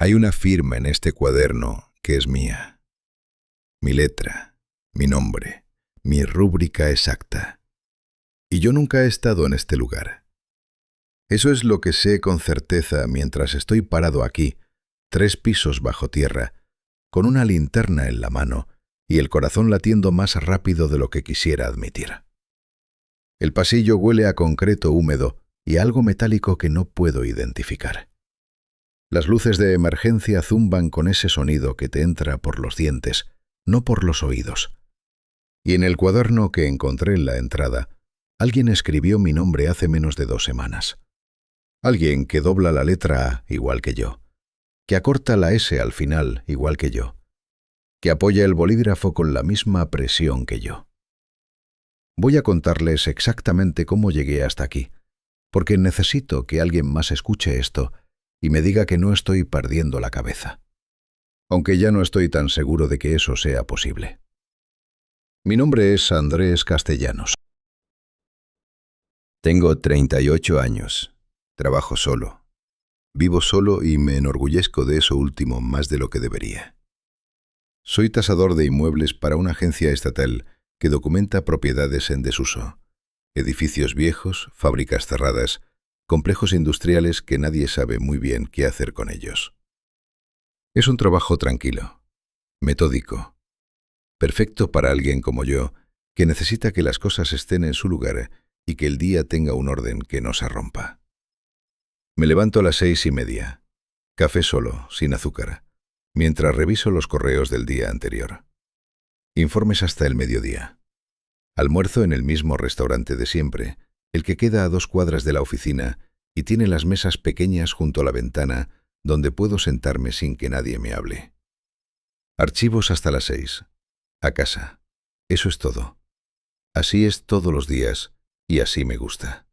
Hay una firma en este cuaderno que es mía. Mi letra, mi nombre, mi rúbrica exacta. Y yo nunca he estado en este lugar. Eso es lo que sé con certeza mientras estoy parado aquí, 3 pisos bajo tierra, con una linterna en la mano y el corazón latiendo más rápido de lo que quisiera admitir. El pasillo huele a concreto húmedo y a algo metálico que no puedo identificar. Las luces de emergencia zumban con ese sonido que te entra por los dientes, no por los oídos. Y en el cuaderno que encontré en la entrada, alguien escribió mi nombre hace menos de 2 semanas. Alguien que dobla la letra A igual que yo, que acorta la S al final igual que yo, que apoya el bolígrafo con la misma presión que yo. Voy a contarles exactamente cómo llegué hasta aquí, porque necesito que alguien más escuche esto y me diga que no estoy perdiendo la cabeza. Aunque ya no estoy tan seguro de que eso sea posible. Mi nombre es Andrés Castellanos. Tengo 38 años. Trabajo solo. Vivo solo y me enorgullezco de eso último más de lo que debería. Soy tasador de inmuebles para una agencia estatal que documenta propiedades en desuso, edificios viejos, fábricas cerradas, complejos industriales que nadie sabe muy bien qué hacer con ellos. Es un trabajo tranquilo, metódico, perfecto para alguien como yo, que necesita que las cosas estén en su lugar y que el día tenga un orden que no se rompa. Me levanto a las 6:30, café solo, sin azúcar, mientras reviso los correos del día anterior. Informes hasta el mediodía. Almuerzo en el mismo restaurante de siempre, el que queda a 2 cuadras de la oficina y tiene las mesas pequeñas junto a la ventana donde puedo sentarme sin que nadie me hable. Archivos hasta las 6. A casa. Eso es todo. Así es todos los días y así me gusta.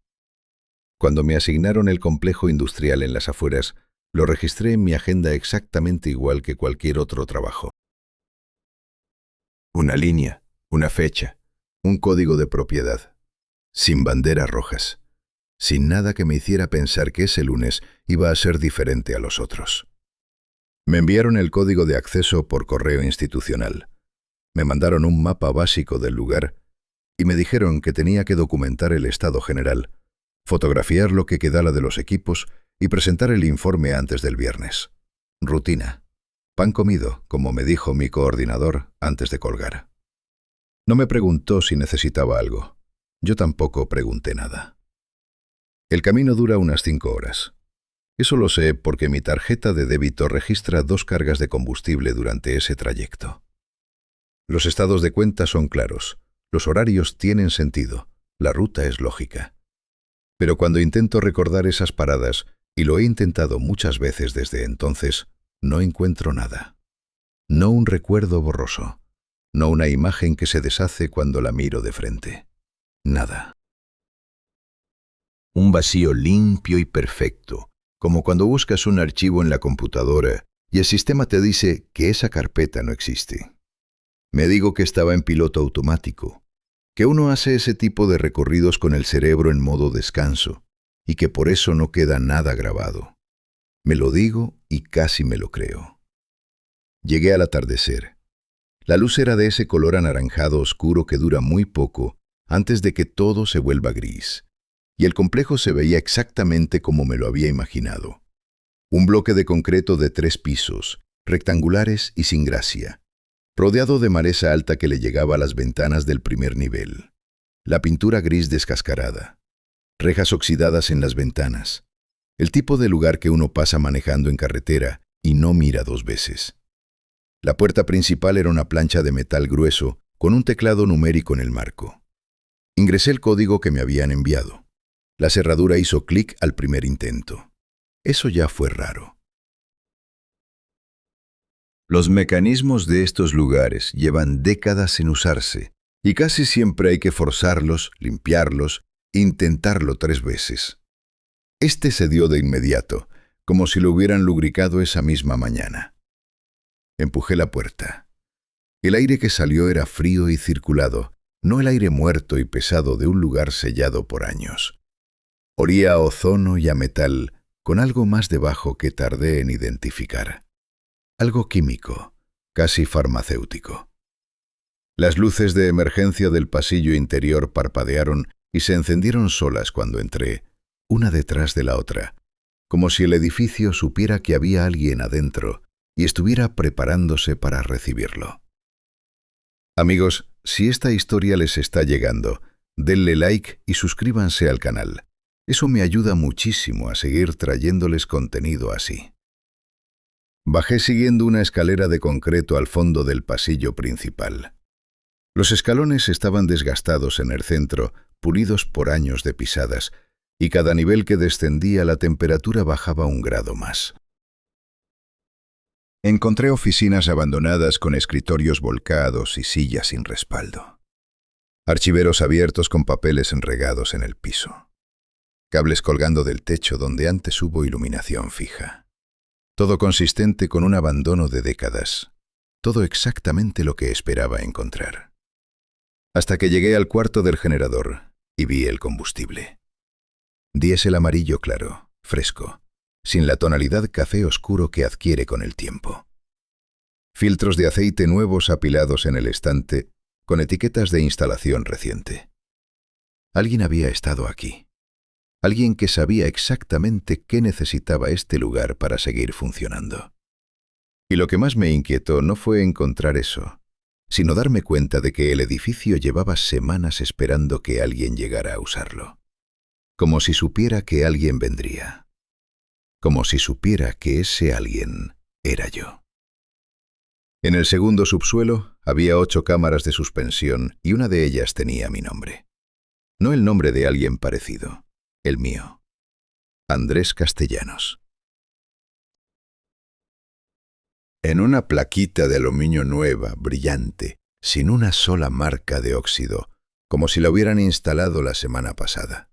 Cuando me asignaron el complejo industrial en las afueras, lo registré en mi agenda exactamente igual que cualquier otro trabajo. Una línea, una fecha, un código de propiedad, sin banderas rojas, sin nada que me hiciera pensar que ese lunes iba a ser diferente a los otros. Me enviaron el código de acceso por correo institucional. Me mandaron un mapa básico del lugar y me dijeron que tenía que documentar el estado general, fotografiar lo que quedara de los equipos y presentar el informe antes del viernes. Rutina. Pan comido, como me dijo mi coordinador antes de colgar. No me preguntó si necesitaba algo. Yo tampoco pregunté nada. El camino dura unas 5 horas. Eso lo sé porque mi tarjeta de débito registra 2 cargas de combustible durante ese trayecto. Los estados de cuenta son claros, los horarios tienen sentido, la ruta es lógica. Pero cuando intento recordar esas paradas, y lo he intentado muchas veces desde entonces, no encuentro nada. No un recuerdo borroso, no una imagen que se deshace cuando la miro de frente. Nada. Un vacío limpio y perfecto, como cuando buscas un archivo en la computadora y el sistema te dice que esa carpeta no existe. Me digo que estaba en piloto automático, que uno hace ese tipo de recorridos con el cerebro en modo descanso y que por eso no queda nada grabado. Me lo digo y casi me lo creo. Llegué al atardecer. La luz era de ese color anaranjado oscuro que dura muy poco antes de que todo se vuelva gris, y el complejo se veía exactamente como me lo había imaginado. Un bloque de concreto de 3 pisos, rectangulares y sin gracia, rodeado de maleza alta que le llegaba a las ventanas del primer nivel. La pintura gris descascarada, rejas oxidadas en las ventanas, el tipo de lugar que uno pasa manejando en carretera y no mira 2 veces. La puerta principal era una plancha de metal grueso con un teclado numérico en el marco. Ingresé el código que me habían enviado. La cerradura hizo clic al primer intento. Eso ya fue raro. Los mecanismos de estos lugares llevan décadas en usarse y casi siempre hay que forzarlos, limpiarlos, intentarlo 3 veces. Este se dio de inmediato, como si lo hubieran lubricado esa misma mañana. Empujé la puerta. El aire que salió era frío y circulado, no el aire muerto y pesado de un lugar sellado por años. Olía a ozono y a metal, con algo más debajo que tardé en identificar. Algo químico, casi farmacéutico. Las luces de emergencia del pasillo interior parpadearon y se encendieron solas cuando entré, una detrás de la otra, como si el edificio supiera que había alguien adentro y estuviera preparándose para recibirlo. Amigos, si esta historia les está llegando, denle like y suscríbanse al canal. Eso me ayuda muchísimo a seguir trayéndoles contenido así. Bajé siguiendo una escalera de concreto al fondo del pasillo principal. Los escalones estaban desgastados en el centro, pulidos por años de pisadas, y cada nivel que descendía la temperatura bajaba 1 grado más. Encontré oficinas abandonadas con escritorios volcados y sillas sin respaldo. Archiveros abiertos con papeles enregados en el piso. Cables colgando del techo donde antes hubo iluminación fija. Todo consistente con un abandono de décadas. Todo exactamente lo que esperaba encontrar. Hasta que llegué al cuarto del generador y vi el combustible. Diésel amarillo claro, fresco, sin la tonalidad café oscuro que adquiere con el tiempo. Filtros de aceite nuevos apilados en el estante, con etiquetas de instalación reciente. Alguien había estado aquí. Alguien que sabía exactamente qué necesitaba este lugar para seguir funcionando. Y lo que más me inquietó no fue encontrar eso, sino darme cuenta de que el edificio llevaba semanas esperando que alguien llegara a usarlo. Como si supiera que alguien vendría. Como si supiera que ese alguien era yo. En el segundo subsuelo había 8 cámaras de suspensión y una de ellas tenía mi nombre. No el nombre de alguien parecido, el mío. Andrés Castellanos. En una plaquita de aluminio nueva, brillante, sin una sola marca de óxido, como si la hubieran instalado la semana pasada.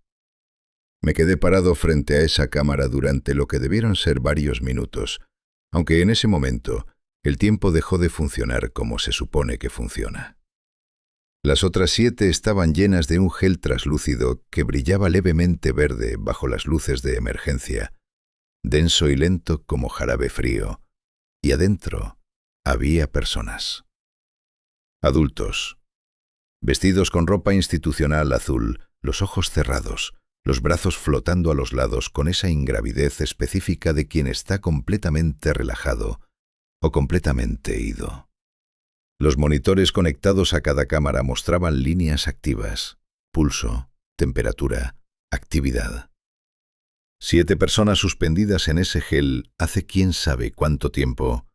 Me quedé parado frente a esa cámara durante lo que debieron ser varios minutos, aunque en ese momento el tiempo dejó de funcionar como se supone que funciona. Las otras 7 estaban llenas de un gel traslúcido que brillaba levemente verde bajo las luces de emergencia, denso y lento como jarabe frío, y adentro había personas. Adultos, vestidos con ropa institucional azul, los ojos cerrados, los brazos flotando a los lados con esa ingravidez específica de quien está completamente relajado o completamente ido. Los monitores conectados a cada cámara mostraban líneas activas, pulso, temperatura, actividad. 7 personas suspendidas en ese gel hace quién sabe cuánto tiempo,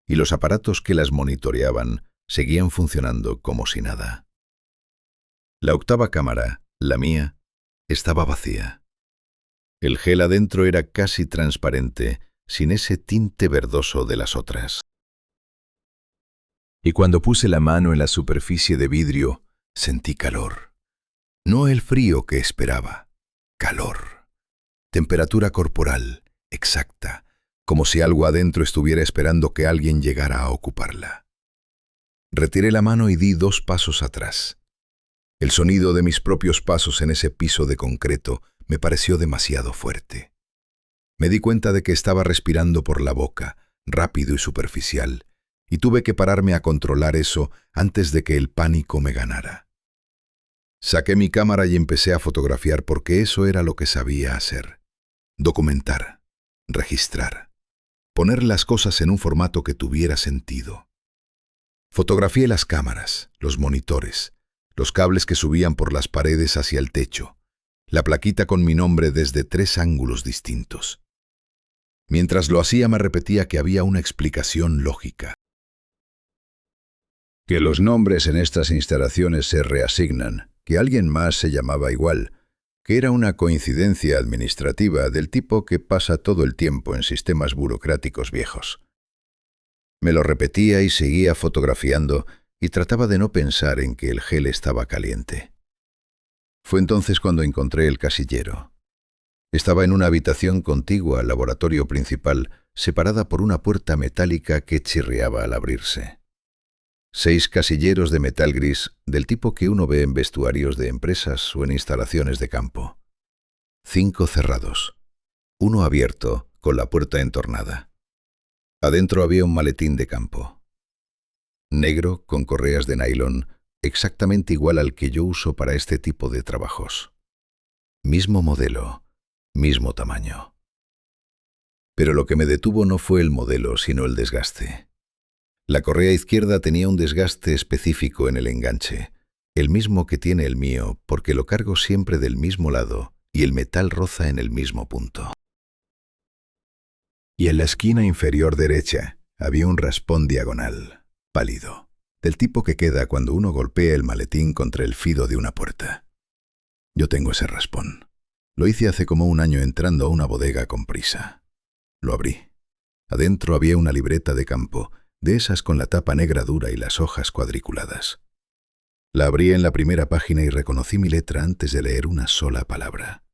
y los aparatos que las monitoreaban seguían funcionando como si nada. La octava cámara, la mía, estaba vacía. El gel adentro era casi transparente, sin ese tinte verdoso de las otras. Y cuando puse la mano en la superficie de vidrio, sentí calor. No el frío que esperaba, calor. Temperatura corporal, exacta, como si algo adentro estuviera esperando que alguien llegara a ocuparla. Retiré la mano y di 2 pasos atrás. El sonido de mis propios pasos en ese piso de concreto me pareció demasiado fuerte. Me di cuenta de que estaba respirando por la boca, rápido y superficial, y tuve que pararme a controlar eso antes de que el pánico me ganara. Saqué mi cámara y empecé a fotografiar porque eso era lo que sabía hacer. Documentar, registrar, poner las cosas en un formato que tuviera sentido. Fotografié las cámaras, los monitores, los cables que subían por las paredes hacia el techo, la plaquita con mi nombre desde 3 ángulos distintos. Mientras lo hacía me repetía que había una explicación lógica. Que los nombres en estas instalaciones se reasignan, que alguien más se llamaba igual, que era una coincidencia administrativa del tipo que pasa todo el tiempo en sistemas burocráticos viejos. Me lo repetía y seguía fotografiando y trataba de no pensar en que el gel estaba caliente. Fue entonces cuando encontré el casillero. Estaba en una habitación contigua al laboratorio principal, separada por una puerta metálica que chirriaba al abrirse. 6 casilleros de metal gris, del tipo que uno ve en vestuarios de empresas o en instalaciones de campo. 5 cerrados. uno abierto, con la puerta entornada. Adentro había un maletín de campo, negro con correas de nylon, exactamente igual al que yo uso para este tipo de trabajos. Mismo modelo, mismo tamaño. Pero lo que me detuvo no fue el modelo, sino el desgaste. La correa izquierda tenía un desgaste específico en el enganche, el mismo que tiene el mío, porque lo cargo siempre del mismo lado y el metal roza en el mismo punto. Y en la esquina inferior derecha había un raspón diagonal, pálido, del tipo que queda cuando uno golpea el maletín contra el fido de una puerta. Yo tengo ese raspón. Lo hice hace como un año entrando a una bodega con prisa. Lo abrí. Adentro había una libreta de campo, de esas con la tapa negra dura y las hojas cuadriculadas. La abrí en la primera página y reconocí mi letra antes de leer una sola palabra.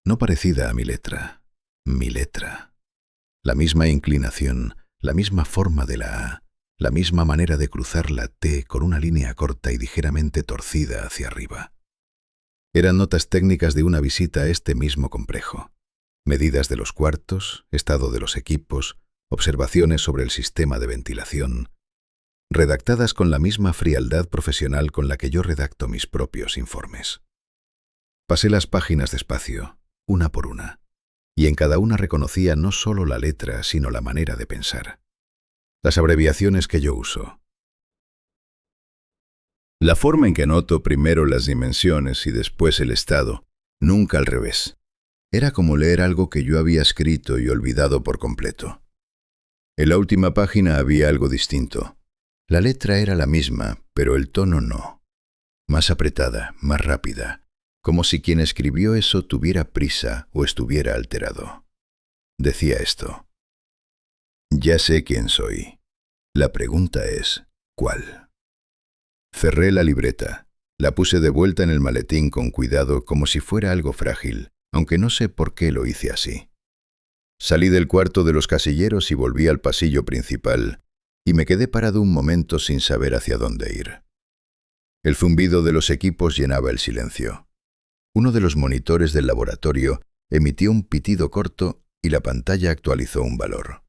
No parecida a mi letra, mi letra. La misma inclinación, la misma forma de la A, la misma manera de cruzar la T con una línea corta y ligeramente torcida hacia arriba. Eran notas técnicas de una visita a este mismo complejo. Medidas de los cuartos, estado de los equipos, observaciones sobre el sistema de ventilación, redactadas con la misma frialdad profesional con la que yo redacto mis propios informes. Pasé las páginas despacio, una por una, y en cada una reconocía no solo la letra, sino la manera de pensar. Las abreviaciones que yo uso. La forma en que anoto primero las dimensiones y después el estado, nunca al revés. Era como leer algo que yo había escrito y olvidado por completo. En la última página había algo distinto. La letra era la misma, pero el tono no. Más apretada, más rápida, como si quien escribió eso tuviera prisa o estuviera alterado. Decía esto: ya sé quién soy. La pregunta es, ¿cuál? Cerré la libreta. La puse de vuelta en el maletín con cuidado como si fuera algo frágil, aunque no sé por qué lo hice así. Salí del cuarto de los casilleros y volví al pasillo principal, y me quedé parado un momento sin saber hacia dónde ir. El zumbido de los equipos llenaba el silencio. Uno de los monitores del laboratorio emitió un pitido corto y la pantalla actualizó un valor.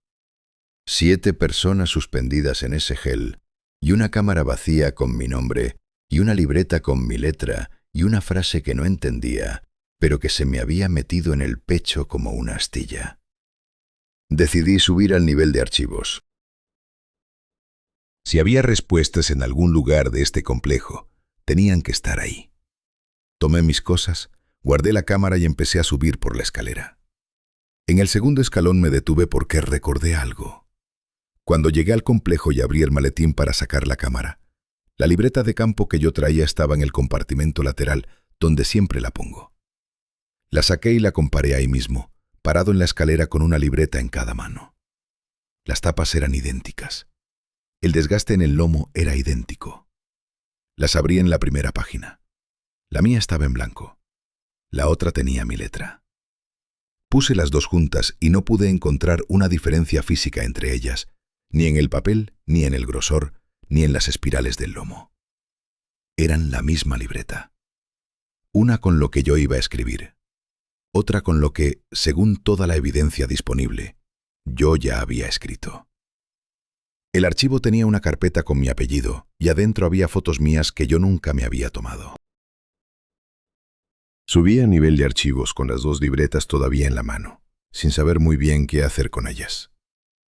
7 personas suspendidas en ese gel, y una cámara vacía con mi nombre, y una libreta con mi letra, y una frase que no entendía, pero que se me había metido en el pecho como una astilla. Decidí subir al nivel de archivos. Si había respuestas en algún lugar de este complejo, tenían que estar ahí. Tomé mis cosas, guardé la cámara y empecé a subir por la escalera. En el segundo escalón me detuve porque recordé algo. Cuando llegué al complejo y abrí el maletín para sacar la cámara, la libreta de campo que yo traía estaba en el compartimento lateral, donde siempre la pongo. La saqué y la comparé ahí mismo, parado en la escalera con una libreta en cada mano. Las tapas eran idénticas. El desgaste en el lomo era idéntico. Las abrí en la primera página. La mía estaba en blanco. La otra tenía mi letra. Puse las dos juntas y no pude encontrar una diferencia física entre ellas, ni en el papel, ni en el grosor, ni en las espirales del lomo. Eran la misma libreta. Una con lo que yo iba a escribir. Otra con lo que, según toda la evidencia disponible, yo ya había escrito. El archivo tenía una carpeta con mi apellido y adentro había fotos mías que yo nunca me había tomado. Subí a nivel de archivos con las dos libretas todavía en la mano, sin saber muy bien qué hacer con ellas.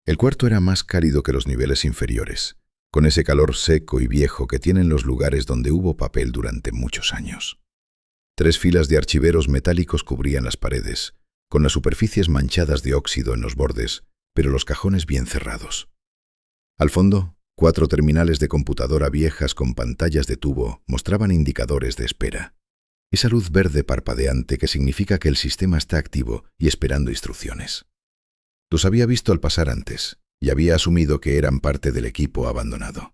El cuarto era más cálido que los niveles inferiores, con ese calor seco y viejo que tienen los lugares donde hubo papel durante muchos años. 3 filas de archiveros metálicos cubrían las paredes, con las superficies manchadas de óxido en los bordes, pero los cajones bien cerrados. Al fondo, 4 terminales de computadora viejas con pantallas de tubo mostraban indicadores de espera. Esa luz verde parpadeante que significa que el sistema está activo y esperando instrucciones. Los había visto al pasar antes y había asumido que eran parte del equipo abandonado.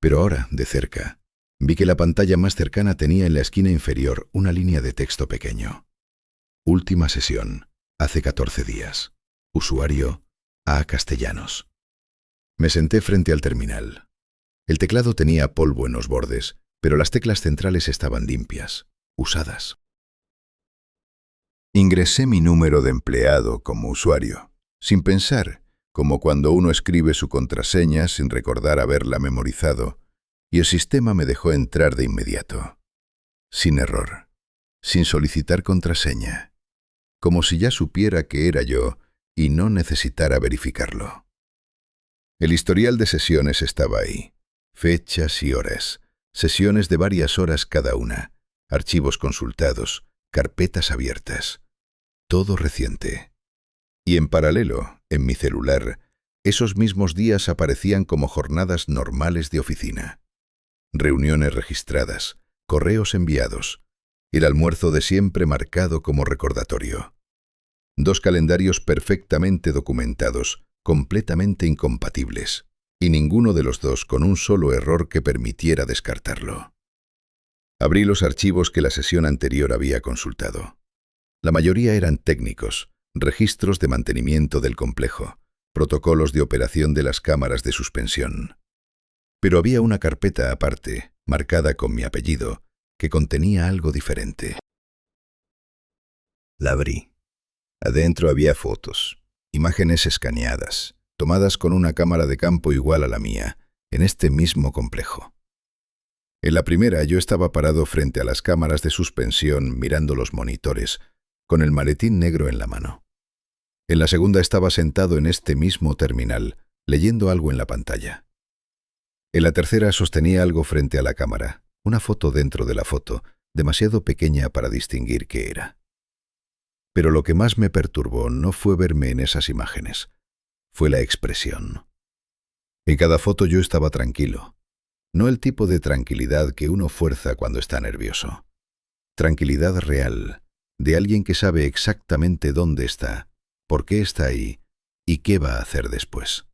Pero ahora, de cerca, vi que la pantalla más cercana tenía en la esquina inferior una línea de texto pequeño. Última sesión, hace 14 días. Usuario A. Castellanos. Me senté frente al terminal. El teclado tenía polvo en los bordes, pero las teclas centrales estaban limpias, usadas. Ingresé mi número de empleado como usuario, sin pensar, como cuando uno escribe su contraseña sin recordar haberla memorizado, y el sistema me dejó entrar de inmediato, sin error, sin solicitar contraseña, como si ya supiera que era yo y no necesitara verificarlo. El historial de sesiones estaba ahí, fechas y horas, sesiones de varias horas cada una, archivos consultados, carpetas abiertas, todo reciente. Y en paralelo, en mi celular, esos mismos días aparecían como jornadas normales de oficina. Reuniones registradas, correos enviados, el almuerzo de siempre marcado como recordatorio. 2 calendarios perfectamente documentados, completamente incompatibles, y ninguno de los dos con un solo error que permitiera descartarlo. Abrí los archivos que la sesión anterior había consultado. La mayoría eran técnicos, registros de mantenimiento del complejo, protocolos de operación de las cámaras de suspensión. Pero había una carpeta aparte, marcada con mi apellido, que contenía algo diferente. La abrí. Adentro había fotos, imágenes escaneadas, tomadas con una cámara de campo igual a la mía, en este mismo complejo. En la primera yo estaba parado frente a las cámaras de suspensión mirando los monitores, con el maletín negro en la mano. En la segunda estaba sentado en este mismo terminal, leyendo algo en la pantalla. En la tercera sostenía algo frente a la cámara, una foto dentro de la foto, demasiado pequeña para distinguir qué era. Pero lo que más me perturbó no fue verme en esas imágenes, fue la expresión. En cada foto yo estaba tranquilo, no el tipo de tranquilidad que uno fuerza cuando está nervioso. Tranquilidad real, de alguien que sabe exactamente dónde está, por qué está ahí y qué va a hacer después.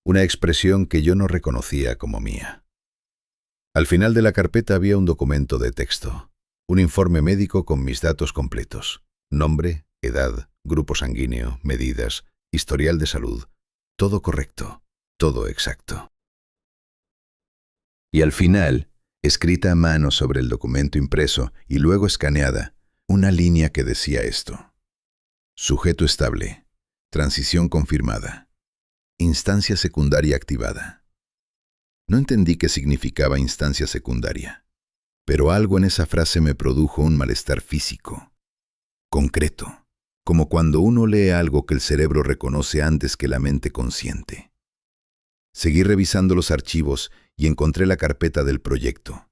Una expresión que yo no reconocía como mía. Al final de la carpeta había un documento de texto, un informe médico con mis datos completos, nombre, edad, grupo sanguíneo, medidas, historial de salud, todo correcto, todo exacto. Y al final, escrita a mano sobre el documento impreso y luego escaneada, una línea que decía esto: sujeto estable, transición confirmada, instancia secundaria activada. No entendí qué significaba instancia secundaria, pero algo en esa frase me produjo un malestar físico, concreto, como cuando uno lee algo que el cerebro reconoce antes que la mente consciente. Seguí revisando los archivos y encontré la carpeta del proyecto.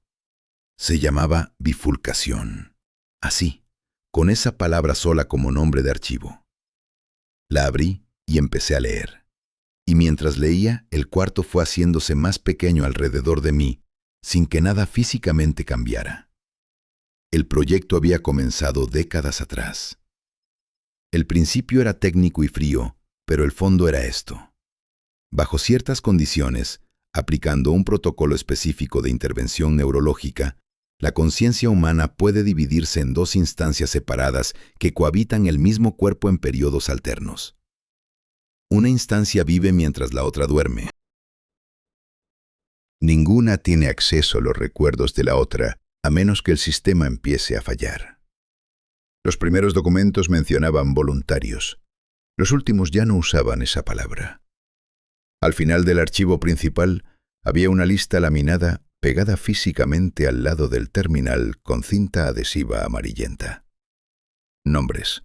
Se llamaba bifurcación, así, con esa palabra sola como nombre de archivo. La abrí y empecé a leer. Y mientras leía, el cuarto fue haciéndose más pequeño alrededor de mí, sin que nada físicamente cambiara. El proyecto había comenzado décadas atrás. El principio era técnico y frío, pero el fondo era esto. Bajo ciertas condiciones, aplicando un protocolo específico de intervención neurológica, la conciencia humana puede dividirse en 2 instancias separadas que cohabitan el mismo cuerpo en periodos alternos. Una instancia vive mientras la otra duerme. Ninguna tiene acceso a los recuerdos de la otra, a menos que el sistema empiece a fallar. Los primeros documentos mencionaban voluntarios. Los últimos ya no usaban esa palabra. Al final del archivo principal había una lista laminada pegada físicamente al lado del terminal con cinta adhesiva amarillenta. Nombres,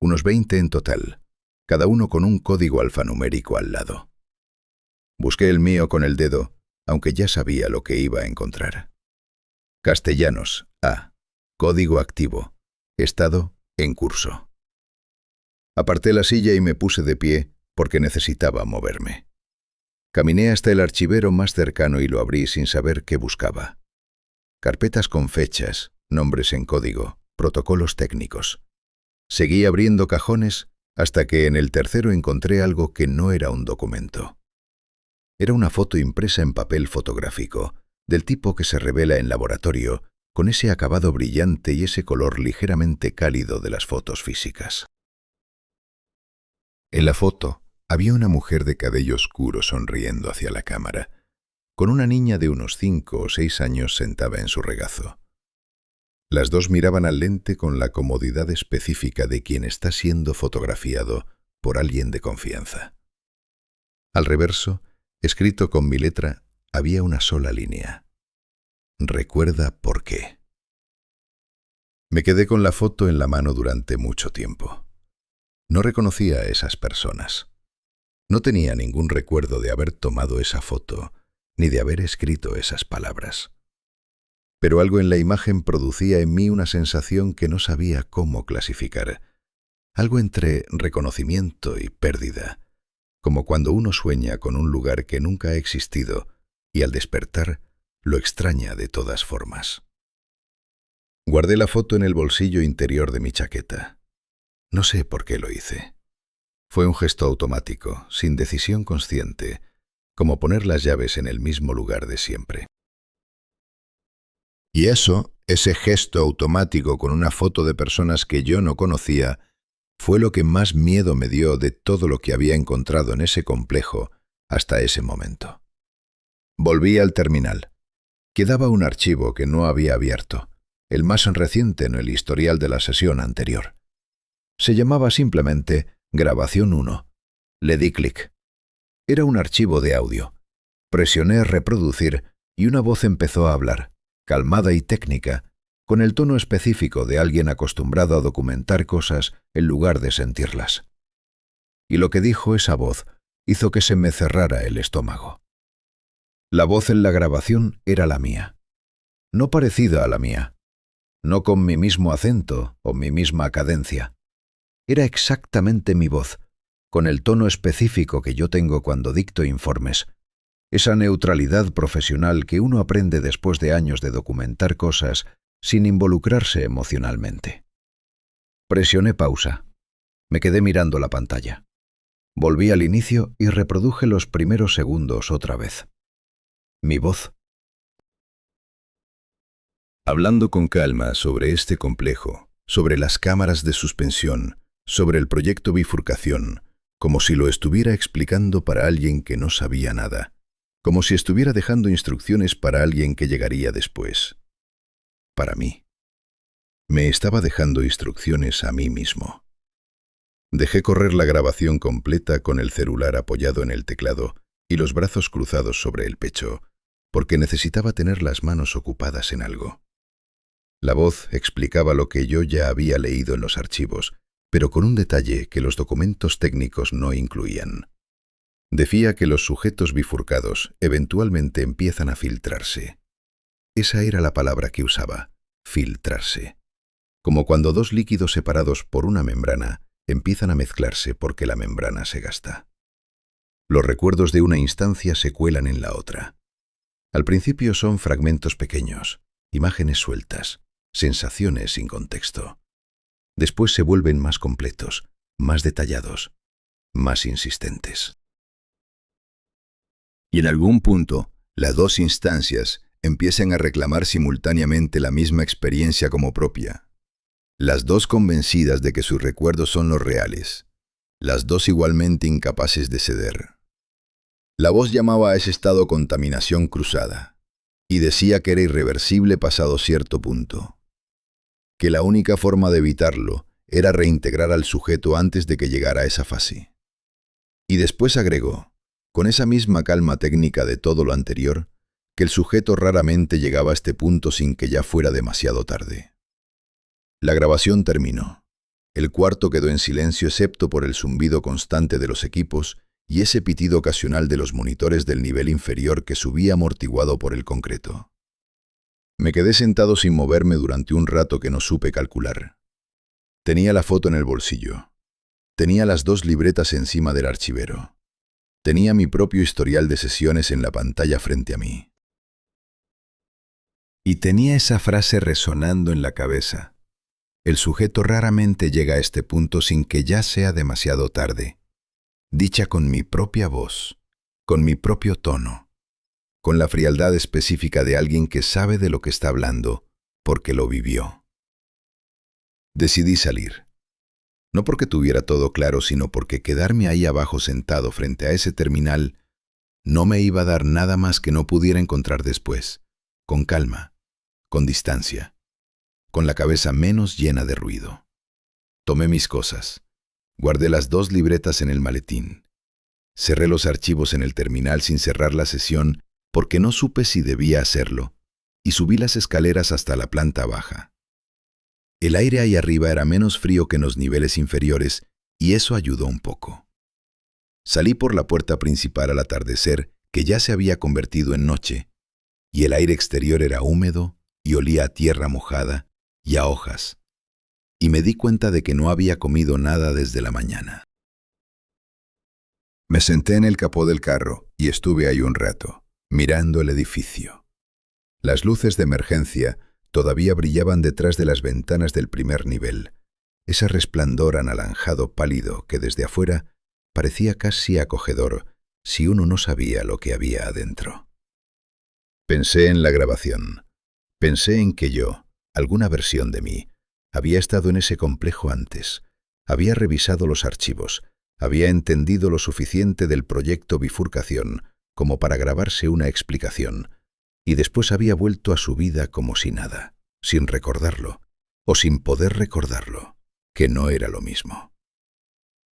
unos 20 en total, cada uno con un código alfanumérico al lado. Busqué el mío con el dedo, aunque ya sabía lo que iba a encontrar. Castellanos, A. Código activo. Estado, en curso. Aparté la silla y me puse de pie porque necesitaba moverme. Caminé hasta el archivero más cercano y lo abrí sin saber qué buscaba. Carpetas con fechas, nombres en código, protocolos técnicos. Seguí abriendo cajones hasta que en el tercero encontré algo que no era un documento. Era una foto impresa en papel fotográfico, del tipo que se revela en laboratorio, con ese acabado brillante y ese color ligeramente cálido de las fotos físicas. En la foto había una mujer de cabello oscuro sonriendo hacia la cámara, con una niña de unos 5 o 6 años sentada en su regazo. Las dos miraban al lente con la comodidad específica de quien está siendo fotografiado por alguien de confianza. Al reverso, escrito con mi letra, había una sola línea. Recuerda por qué. Me quedé con la foto en la mano durante mucho tiempo. No reconocía a esas personas. No tenía ningún recuerdo de haber tomado esa foto, ni de haber escrito esas palabras. Pero algo en la imagen producía en mí una sensación que no sabía cómo clasificar. Algo entre reconocimiento y pérdida, como cuando uno sueña con un lugar que nunca ha existido y al despertar lo extraña de todas formas. Guardé la foto en el bolsillo interior de mi chaqueta. No sé por qué lo hice. Fue un gesto automático, sin decisión consciente, como poner las llaves en el mismo lugar de siempre. Y ese gesto automático con una foto de personas que yo no conocía, fue lo que más miedo me dio de todo lo que había encontrado en ese complejo hasta ese momento. Volví al terminal. Quedaba un archivo que no había abierto, el más reciente en el historial de la sesión anterior. Se llamaba simplemente Grabación 1. Le di clic. Era un archivo de audio. Presioné reproducir y una voz empezó a hablar, calmada y técnica, con el tono específico de alguien acostumbrado a documentar cosas en lugar de sentirlas. Y lo que dijo esa voz hizo que se me cerrara el estómago. La voz en la grabación era la mía. No parecida a la mía. No con mi mismo acento o mi misma cadencia. Era exactamente mi voz, con el tono específico que yo tengo cuando dicto informes. Esa neutralidad profesional que uno aprende después de años de documentar cosas sin involucrarse emocionalmente. Presioné pausa. Me quedé mirando la pantalla. Volví al inicio y reproduje los primeros segundos otra vez. Mi voz. Hablando con calma sobre este complejo, sobre las cámaras de suspensión, sobre el proyecto Bifurcación, como si lo estuviera explicando para alguien que no sabía nada, como si estuviera dejando instrucciones para alguien que llegaría después. Para mí. Me estaba dejando instrucciones a mí mismo. Dejé correr la grabación completa con el celular apoyado en el teclado y los brazos cruzados sobre el pecho, porque necesitaba tener las manos ocupadas en algo. La voz explicaba lo que yo ya había leído en los archivos, pero con un detalle que los documentos técnicos no incluían. Decía que los sujetos bifurcados eventualmente empiezan a filtrarse. Esa era la palabra que usaba, filtrarse. Como cuando dos líquidos separados por una membrana empiezan a mezclarse porque la membrana se gasta. Los recuerdos de una instancia se cuelan en la otra. Al principio son fragmentos pequeños, imágenes sueltas, sensaciones sin contexto. Después se vuelven más completos, más detallados, más insistentes. Y en algún punto, las dos instancias empiezan a reclamar simultáneamente la misma experiencia como propia. Las dos convencidas de que sus recuerdos son los reales. Las dos igualmente incapaces de ceder. La voz llamaba a ese estado contaminación cruzada, y decía que era irreversible pasado cierto punto. Que la única forma de evitarlo era reintegrar al sujeto antes de que llegara a esa fase. Y después agregó, con esa misma calma técnica de todo lo anterior, que el sujeto raramente llegaba a este punto sin que ya fuera demasiado tarde. La grabación terminó. El cuarto quedó en silencio excepto por el zumbido constante de los equipos y ese pitido ocasional de los monitores del nivel inferior que subía amortiguado por el concreto. Me quedé sentado sin moverme durante un rato que no supe calcular. Tenía la foto en el bolsillo. Tenía las dos libretas encima del archivero. Tenía mi propio historial de sesiones en la pantalla frente a mí. Y tenía esa frase resonando en la cabeza. El sujeto raramente llega a este punto sin que ya sea demasiado tarde. Dicha con mi propia voz, con mi propio tono, con la frialdad específica de alguien que sabe de lo que está hablando, porque lo vivió. Decidí salir. No porque tuviera todo claro, sino porque quedarme ahí abajo sentado frente a ese terminal no me iba a dar nada más que no pudiera encontrar después, con calma, con distancia, con la cabeza menos llena de ruido. Tomé mis cosas. Guardé las 2 libretas en el maletín. Cerré los archivos en el terminal sin cerrar la sesión porque no supe si debía hacerlo, y subí las escaleras hasta la planta baja. El aire ahí arriba era menos frío que en los niveles inferiores, y eso ayudó un poco. Salí por la puerta principal al atardecer, que ya se había convertido en noche, y el aire exterior era húmedo y olía a tierra mojada y a hojas, y me di cuenta de que no había comido nada desde la mañana. Me senté en el capó del carro y estuve ahí un rato, mirando el edificio. Las luces de emergencia todavía brillaban detrás de las ventanas del primer nivel, ese resplandor anaranjado pálido que desde afuera parecía casi acogedor si uno no sabía lo que había adentro. Pensé en la grabación. Pensé en que yo, alguna versión de mí, había estado en ese complejo antes, había revisado los archivos, había entendido lo suficiente del proyecto Bifurcación como para grabarse una explicación, y después había vuelto a su vida como si nada, sin recordarlo, o sin poder recordarlo, que no era lo mismo.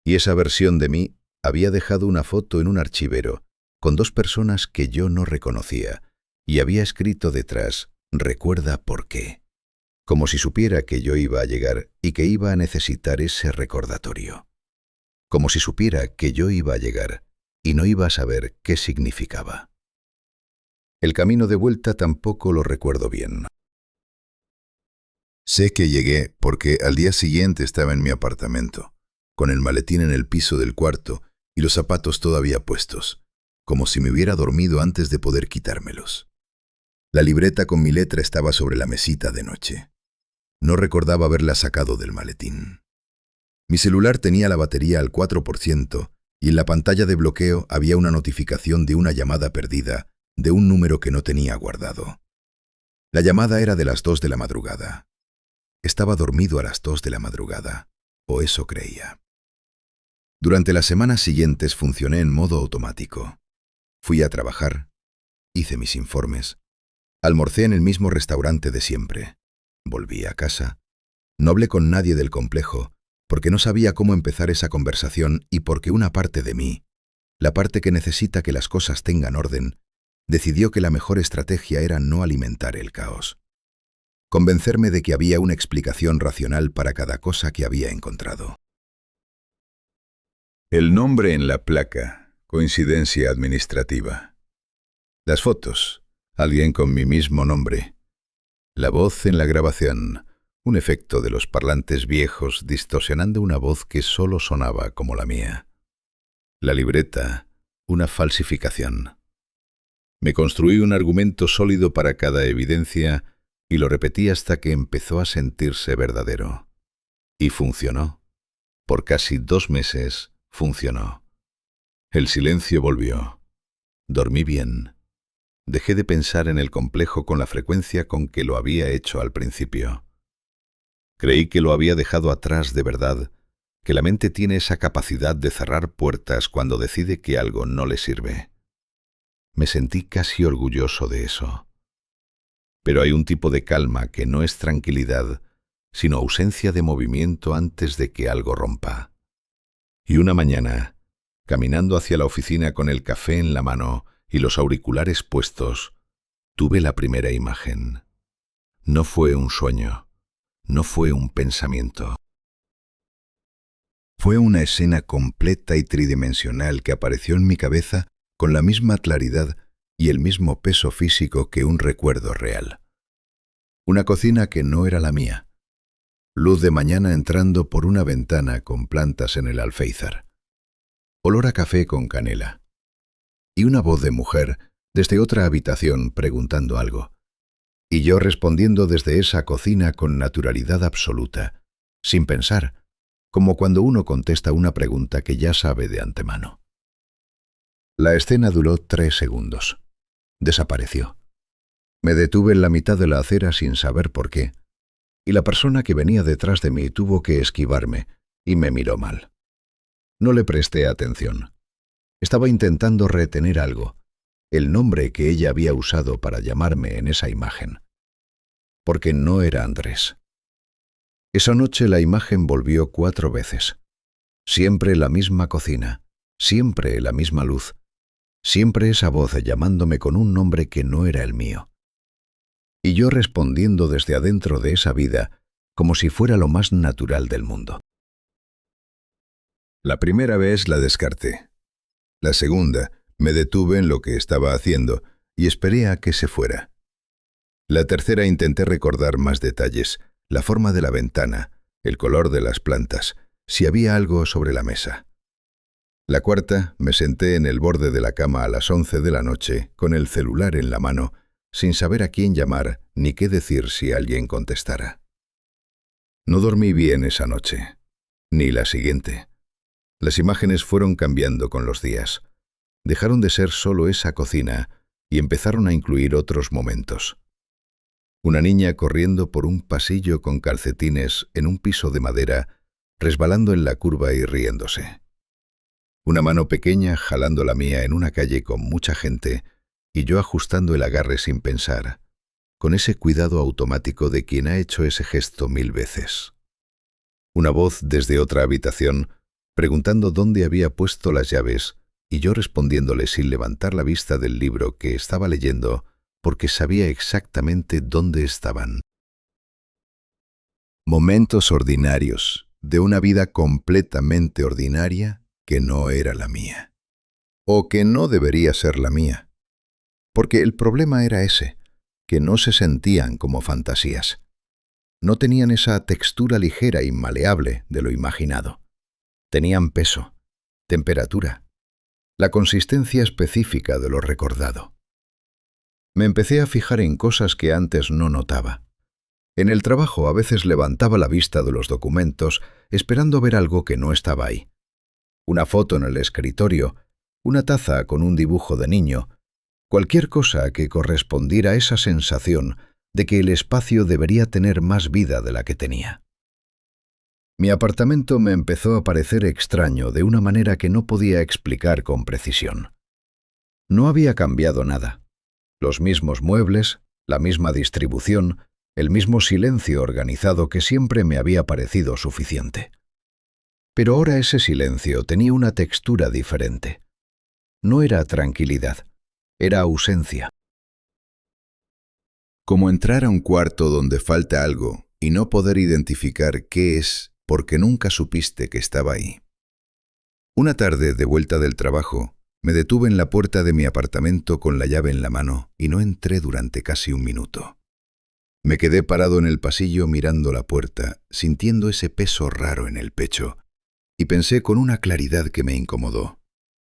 Y esa versión de mí había dejado una foto en un archivero con 2 personas que yo no reconocía, y había escrito detrás, recuerda por qué, como si supiera que yo iba a llegar y que iba a necesitar ese recordatorio. Como si supiera que yo iba a llegar y no iba a saber qué significaba. El camino de vuelta tampoco lo recuerdo bien. Sé que llegué porque al día siguiente estaba en mi apartamento, con el maletín en el piso del cuarto y los zapatos todavía puestos, como si me hubiera dormido antes de poder quitármelos. La libreta con mi letra estaba sobre la mesita de noche. No recordaba haberla sacado del maletín. Mi celular tenía la batería al 4% y en la pantalla de bloqueo había una notificación de una llamada perdida de un número que no tenía guardado. La llamada era de las 2 de la madrugada. Estaba dormido a las 2 de la madrugada, o eso creía. Durante las semanas siguientes funcioné en modo automático. Fui a trabajar, hice mis informes, almorcé en el mismo restaurante de siempre, volví a casa, no hablé con nadie del complejo, porque no sabía cómo empezar esa conversación y porque una parte de mí, la parte que necesita que las cosas tengan orden, decidió que la mejor estrategia era no alimentar el caos. Convencerme de que había una explicación racional para cada cosa que había encontrado. El nombre en la placa, coincidencia administrativa. Las fotos, alguien con mi mismo nombre. La voz en la grabación, un efecto de los parlantes viejos distorsionando una voz que solo sonaba como la mía. La libreta, una falsificación. Me construí un argumento sólido para cada evidencia y lo repetí hasta que empezó a sentirse verdadero. Y funcionó. Por casi 2 meses funcionó. El silencio volvió. Dormí bien. Dejé de pensar en el complejo con la frecuencia con que lo había hecho al principio. Creí que lo había dejado atrás de verdad, que la mente tiene esa capacidad de cerrar puertas cuando decide que algo no le sirve. Me sentí casi orgulloso de eso. Pero hay un tipo de calma que no es tranquilidad, sino ausencia de movimiento antes de que algo rompa. Y una mañana, caminando hacia la oficina con el café en la mano y los auriculares puestos, tuve la primera imagen. No fue un sueño, no fue un pensamiento. Fue una escena completa y tridimensional que apareció en mi cabeza con la misma claridad y el mismo peso físico que un recuerdo real. Una cocina que no era la mía. Luz de mañana entrando por una ventana con plantas en el alféizar. Olor a café con canela. Y una voz de mujer desde otra habitación preguntando algo. Y yo respondiendo desde esa cocina con naturalidad absoluta, sin pensar, como cuando uno contesta una pregunta que ya sabe de antemano. La escena duró 3 segundos. Desapareció. Me detuve en la mitad de la acera sin saber por qué, y la persona que venía detrás de mí tuvo que esquivarme y me miró mal. No le presté atención. Estaba intentando retener algo, el nombre que ella había usado para llamarme en esa imagen. Porque no era Andrés. Esa noche la imagen volvió 4 veces. Siempre la misma cocina, siempre la misma luz, siempre esa voz llamándome con un nombre que no era el mío. Y yo respondiendo desde adentro de esa vida como si fuera lo más natural del mundo. La primera vez la descarté. La segunda, me detuve en lo que estaba haciendo y esperé a que se fuera. La tercera intenté recordar más detalles, la forma de la ventana, el color de las plantas, si había algo sobre la mesa. La cuarta, me senté en el borde de la cama a las 11 de la noche, con el celular en la mano, sin saber a quién llamar ni qué decir si alguien contestara. No dormí bien esa noche, ni la siguiente. Las imágenes fueron cambiando con los días. Dejaron de ser solo esa cocina y empezaron a incluir otros momentos. Una niña corriendo por un pasillo con calcetines en un piso de madera, resbalando en la curva y riéndose. Una mano pequeña jalando la mía en una calle con mucha gente y yo ajustando el agarre sin pensar, con ese cuidado automático de quien ha hecho ese gesto 1000 veces. Una voz desde otra habitación preguntando dónde había puesto las llaves y yo respondiéndole sin levantar la vista del libro que estaba leyendo porque sabía exactamente dónde estaban. Momentos ordinarios de una vida completamente ordinaria que no era la mía. O que no debería ser la mía. Porque el problema era ese, que no se sentían como fantasías. No tenían esa textura ligera y maleable de lo imaginado. Tenían peso, temperatura, la consistencia específica de lo recordado. Me empecé a fijar en cosas que antes no notaba. En el trabajo a veces levantaba la vista de los documentos esperando ver algo que no estaba ahí. Una foto en el escritorio, una taza con un dibujo de niño, cualquier cosa que correspondiera a esa sensación de que el espacio debería tener más vida de la que tenía. Mi apartamento me empezó a parecer extraño de una manera que no podía explicar con precisión. No había cambiado nada. Los mismos muebles, la misma distribución, el mismo silencio organizado que siempre me había parecido suficiente. Pero ahora ese silencio tenía una textura diferente. No era tranquilidad, era ausencia. Como entrar a un cuarto donde falta algo y no poder identificar qué es porque nunca supiste que estaba ahí. Una tarde, de vuelta del trabajo, me detuve en la puerta de mi apartamento con la llave en la mano y no entré durante casi 1 minuto. Me quedé parado en el pasillo mirando la puerta, sintiendo ese peso raro en el pecho, y pensé con una claridad que me incomodó.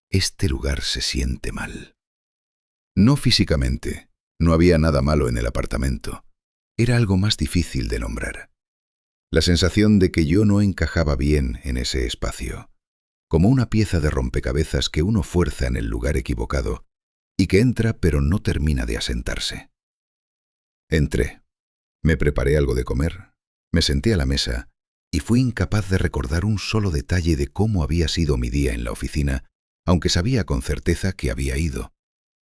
Este lugar se siente mal. No físicamente, no había nada malo en el apartamento. Era algo más difícil de nombrar. La sensación de que yo no encajaba bien en ese espacio, como una pieza de rompecabezas que uno fuerza en el lugar equivocado y que entra pero no termina de asentarse. Entré, me preparé algo de comer, me senté a la mesa y fui incapaz de recordar un solo detalle de cómo había sido mi día en la oficina, aunque sabía con certeza que había ido,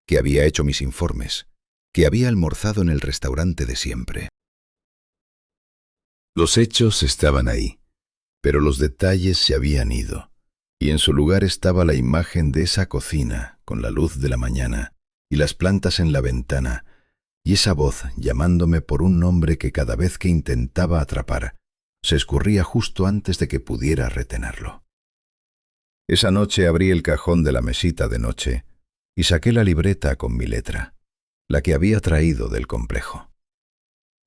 que había hecho mis informes, que había almorzado en el restaurante de siempre. Los hechos estaban ahí, pero los detalles se habían ido, y en su lugar estaba la imagen de esa cocina con la luz de la mañana y las plantas en la ventana, y esa voz llamándome por un nombre que cada vez que intentaba atrapar, se escurría justo antes de que pudiera retenerlo. Esa noche abrí el cajón de la mesita de noche y saqué la libreta con mi letra, la que había traído del complejo.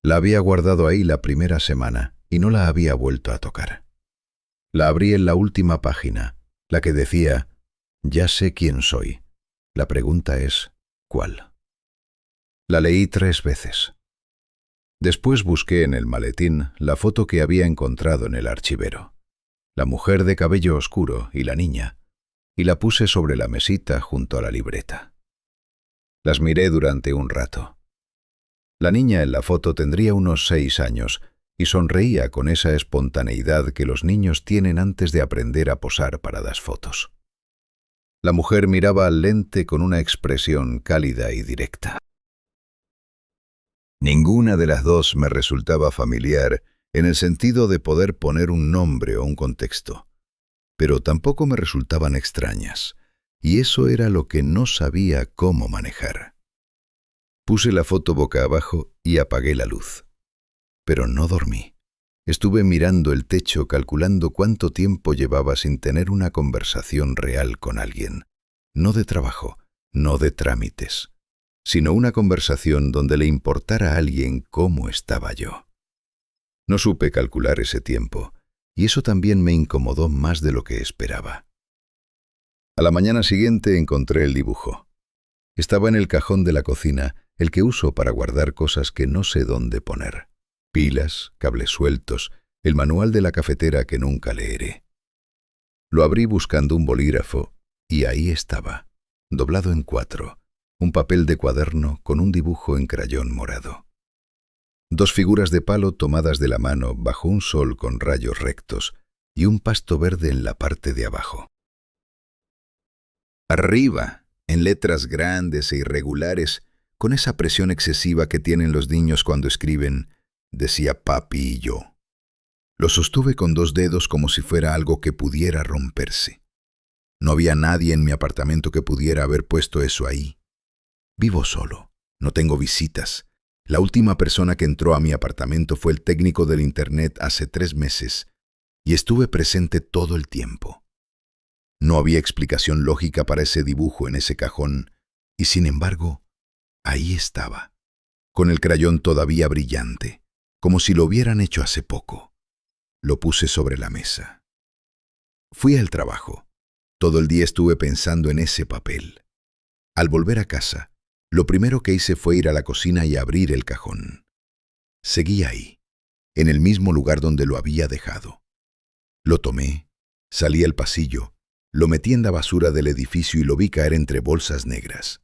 La había guardado ahí la primera semana y no la había vuelto a tocar. La abrí en la última página, la que decía, «Ya sé quién soy. La pregunta es, ¿cuál?». La leí 3 veces. Después busqué en el maletín la foto que había encontrado en el archivero, la mujer de cabello oscuro y la niña, y la puse sobre la mesita junto a la libreta. Las miré durante un rato. La niña en la foto tendría unos 6 años y sonreía con esa espontaneidad que los niños tienen antes de aprender a posar para las fotos. La mujer miraba al lente con una expresión cálida y directa. Ninguna de las dos me resultaba familiar en el sentido de poder poner un nombre o un contexto, pero tampoco me resultaban extrañas, y eso era lo que no sabía cómo manejar. Puse la foto boca abajo y apagué la luz. Pero no dormí. Estuve mirando el techo calculando cuánto tiempo llevaba sin tener una conversación real con alguien. No de trabajo, no de trámites, sino una conversación donde le importara a alguien cómo estaba yo. No supe calcular ese tiempo, y eso también me incomodó más de lo que esperaba. A la mañana siguiente encontré el dibujo. Estaba en el cajón de la cocina, el que uso para guardar cosas que no sé dónde poner. Pilas, cables sueltos, el manual de la cafetera que nunca leeré. Lo abrí buscando un bolígrafo y ahí estaba, doblado en 4, un papel de cuaderno con un dibujo en crayón morado. 2 figuras de palo tomadas de la mano bajo un sol con rayos rectos y un pasto verde en la parte de abajo. Arriba, en letras grandes e irregulares, con esa presión excesiva que tienen los niños cuando escriben, decía papi y yo. Lo sostuve con 2 dedos como si fuera algo que pudiera romperse. No había nadie en mi apartamento que pudiera haber puesto eso ahí. Vivo solo, no tengo visitas. La última persona que entró a mi apartamento fue el técnico del internet hace 3 meses y estuve presente todo el tiempo. No había explicación lógica para ese dibujo en ese cajón y sin embargo, ahí estaba, con el crayón todavía brillante, como si lo hubieran hecho hace poco. Lo puse sobre la mesa. Fui al trabajo. Todo el día estuve pensando en ese papel. Al volver a casa, lo primero que hice fue ir a la cocina y abrir el cajón. Seguí ahí, en el mismo lugar donde lo había dejado. Lo tomé, salí al pasillo, lo metí en la basura del edificio y lo vi caer entre bolsas negras.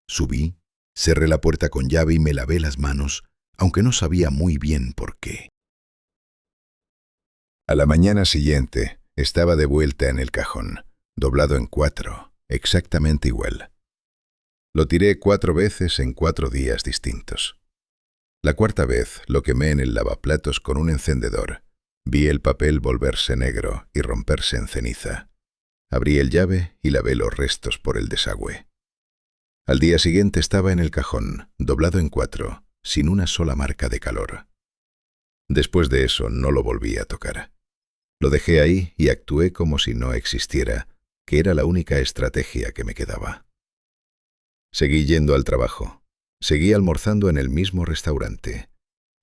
Subí, cerré la puerta con llave y me lavé las manos, aunque no sabía muy bien por qué. A la mañana siguiente, estaba de vuelta en el cajón, doblado en 4, exactamente igual. Lo tiré 4 veces en 4 días distintos. La 4ª vez lo quemé en el lavaplatos con un encendedor. Vi el papel volverse negro y romperse en ceniza. Abrí el llave y lavé los restos por el desagüe. Al día siguiente estaba en el cajón, doblado en 4, sin una sola marca de calor. Después de eso no lo volví a tocar. Lo dejé ahí y actué como si no existiera, que era la única estrategia que me quedaba. Seguí yendo al trabajo, seguí almorzando en el mismo restaurante,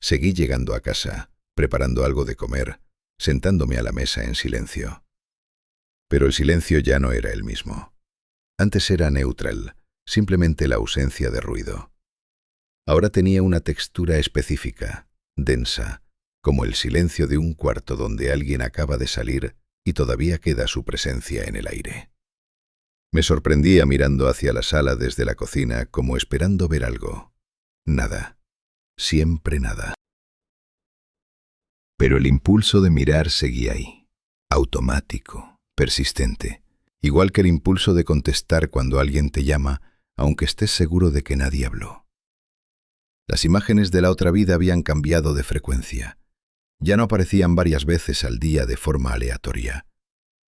seguí llegando a casa, preparando algo de comer, sentándome a la mesa en silencio. Pero el silencio ya no era el mismo. Antes era neutral, simplemente la ausencia de ruido. Ahora tenía una textura específica, densa, como el silencio de un cuarto donde alguien acaba de salir y todavía queda su presencia en el aire. Me sorprendía mirando hacia la sala desde la cocina como esperando ver algo. Nada. Siempre nada. Pero el impulso de mirar seguía ahí, automático, persistente, igual que el impulso de contestar cuando alguien te llama, aunque estés seguro de que nadie habló. Las imágenes de la otra vida habían cambiado de frecuencia. Ya no aparecían varias veces al día de forma aleatoria.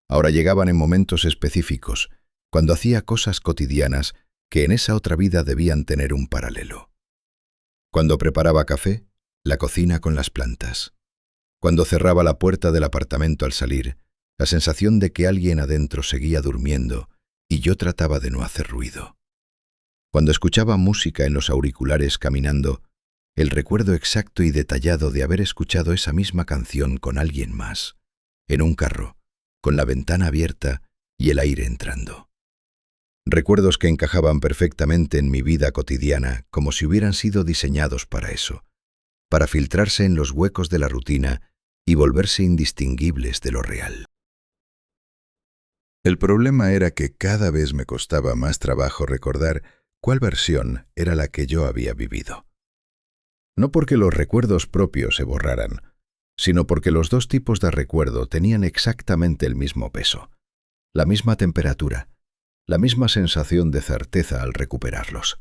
Ahora llegaban en momentos específicos, cuando hacía cosas cotidianas que en esa otra vida debían tener un paralelo. Cuando preparaba café, la cocina con las plantas. Cuando cerraba la puerta del apartamento al salir, la sensación de que alguien adentro seguía durmiendo y yo trataba de no hacer ruido. Cuando escuchaba música en los auriculares caminando, el recuerdo exacto y detallado de haber escuchado esa misma canción con alguien más, en un carro, con la ventana abierta y el aire entrando. Recuerdos que encajaban perfectamente en mi vida cotidiana como si hubieran sido diseñados para eso, para filtrarse en los huecos de la rutina y volverse indistinguibles de lo real. El problema era que cada vez me costaba más trabajo recordar cuál versión era la que yo había vivido. No porque los recuerdos propios se borraran, sino porque los 2 tipos de recuerdo tenían exactamente el mismo peso, la misma temperatura, la misma sensación de certeza al recuperarlos.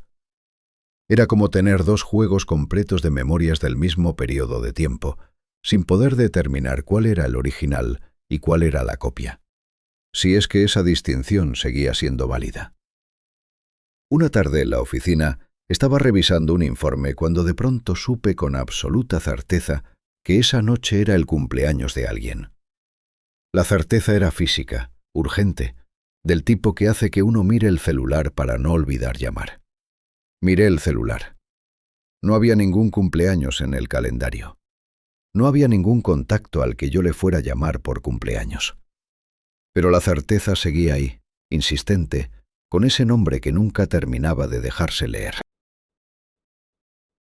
Era como tener 2 juegos completos de memorias del mismo periodo de tiempo, sin poder determinar cuál era el original y cuál era la copia, si es que esa distinción seguía siendo válida. Una tarde en la oficina estaba revisando un informe cuando de pronto supe con absoluta certeza que esa noche era el cumpleaños de alguien. La certeza era física, urgente, del tipo que hace que uno mire el celular para no olvidar llamar. Miré el celular. No había ningún cumpleaños en el calendario. No había ningún contacto al que yo le fuera a llamar por cumpleaños. Pero la certeza seguía ahí, insistente, con ese nombre que nunca terminaba de dejarse leer.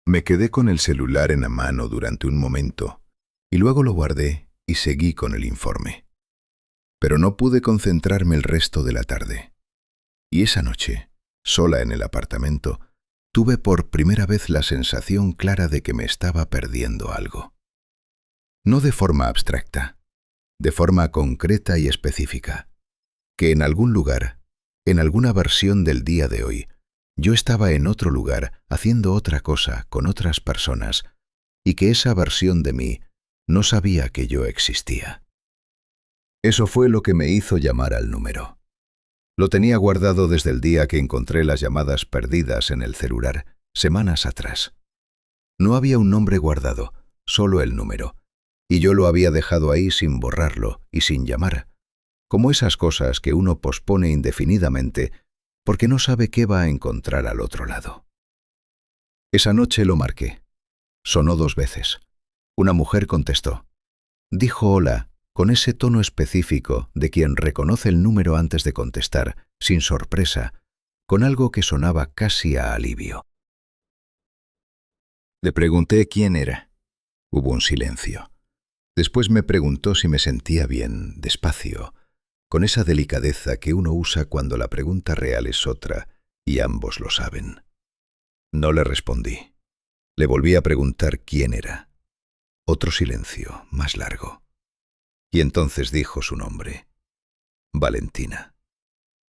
Me quedé con el celular en la mano durante un momento, y luego lo guardé y seguí con el informe. Pero no pude concentrarme el resto de la tarde. Y esa noche, sola en el apartamento, tuve por primera vez la sensación clara de que me estaba perdiendo algo. No de forma abstracta, de forma concreta y específica, que en algún lugar, en alguna versión del día de hoy, yo estaba en otro lugar haciendo otra cosa con otras personas y que esa versión de mí no sabía que yo existía. Eso fue lo que me hizo llamar al número. Lo tenía guardado desde el día que encontré las llamadas perdidas en el celular, semanas atrás. No había un nombre guardado, solo el número, y yo lo había dejado ahí sin borrarlo y sin llamar, como esas cosas que uno pospone indefinidamente porque no sabe qué va a encontrar al otro lado. Esa noche lo marqué. Sonó 2 veces. Una mujer contestó. Dijo hola, con ese tono específico de quien reconoce el número antes de contestar, sin sorpresa, con algo que sonaba casi a alivio. Le pregunté quién era. Hubo un silencio. Después me preguntó si me sentía bien, despacio, con esa delicadeza que uno usa cuando la pregunta real es otra y ambos lo saben. No le respondí. Le volví a preguntar quién era. Otro silencio, más largo. Y entonces dijo su nombre. Valentina.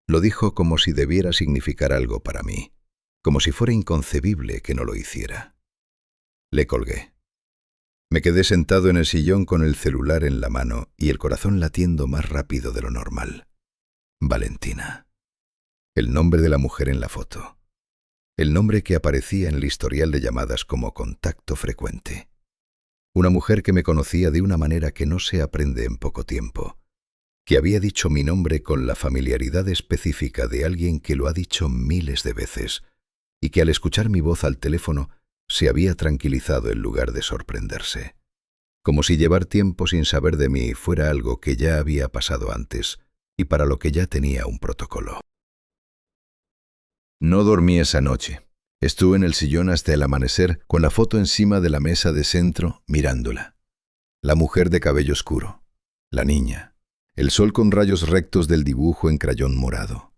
Lo dijo como si debiera significar algo para mí, como si fuera inconcebible que no lo hiciera. Le colgué. Me quedé sentado en el sillón con el celular en la mano y el corazón latiendo más rápido de lo normal. Valentina. El nombre de la mujer en la foto. El nombre que aparecía en el historial de llamadas como contacto frecuente. Una mujer que me conocía de una manera que no se aprende en poco tiempo, que había dicho mi nombre con la familiaridad específica de alguien que lo ha dicho miles de veces y que al escuchar mi voz al teléfono se había tranquilizado en lugar de sorprenderse. Como si llevar tiempo sin saber de mí fuera algo que ya había pasado antes y para lo que ya tenía un protocolo. No dormí esa noche. Estuve en el sillón hasta el amanecer con la foto encima de la mesa de centro mirándola. La mujer de cabello oscuro, la niña, el sol con rayos rectos del dibujo en crayón morado.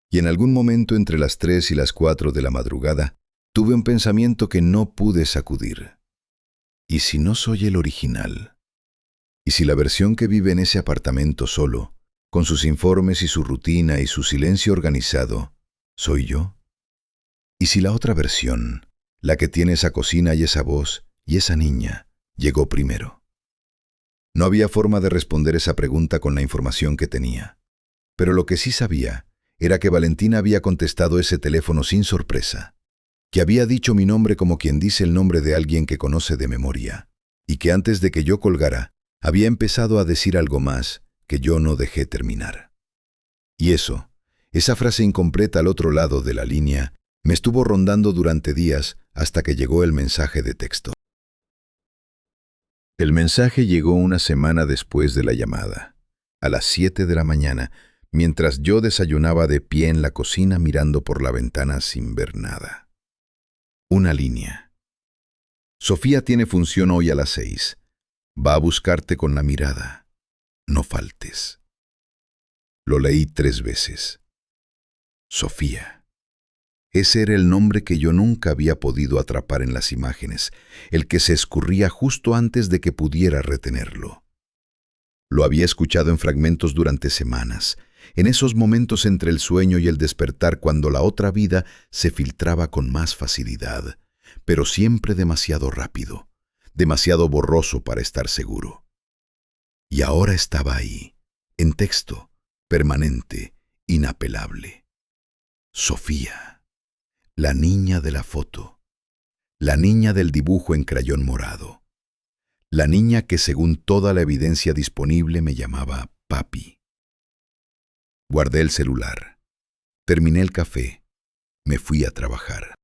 Y en algún momento entre las 3 y las 4 de la madrugada tuve un pensamiento que no pude sacudir. ¿Y si no soy el original? ¿Y si la versión que vive en ese apartamento solo, con sus informes y su rutina y su silencio organizado, soy yo? ¿Y si la otra versión, la que tiene esa cocina y esa voz y esa niña, llegó primero? No había forma de responder esa pregunta con la información que tenía. Pero lo que sí sabía era que Valentina había contestado ese teléfono sin sorpresa, que había dicho mi nombre como quien dice el nombre de alguien que conoce de memoria, y que antes de que yo colgara, había empezado a decir algo más que yo no dejé terminar. Y eso, esa frase incompleta al otro lado de la línea, me estuvo rondando durante días hasta que llegó el mensaje de texto. El mensaje llegó una semana después de la llamada, a las 7 de la mañana, mientras yo desayunaba de pie en la cocina mirando por la ventana sin ver nada. Una línea. Sofía tiene función hoy a las 6. Va a buscarte con la mirada. No faltes. Lo leí 3 veces. Sofía. Ese era el nombre que yo nunca había podido atrapar en las imágenes, el que se escurría justo antes de que pudiera retenerlo. Lo había escuchado en fragmentos durante semanas, en esos momentos entre el sueño y el despertar cuando la otra vida se filtraba con más facilidad, pero siempre demasiado rápido, demasiado borroso para estar seguro. Y ahora estaba ahí, en texto, permanente, inapelable. Sofía, la niña de la foto, la niña del dibujo en crayón morado, la niña que según toda la evidencia disponible me llamaba papi. Guardé el celular, terminé el café, me fui a trabajar.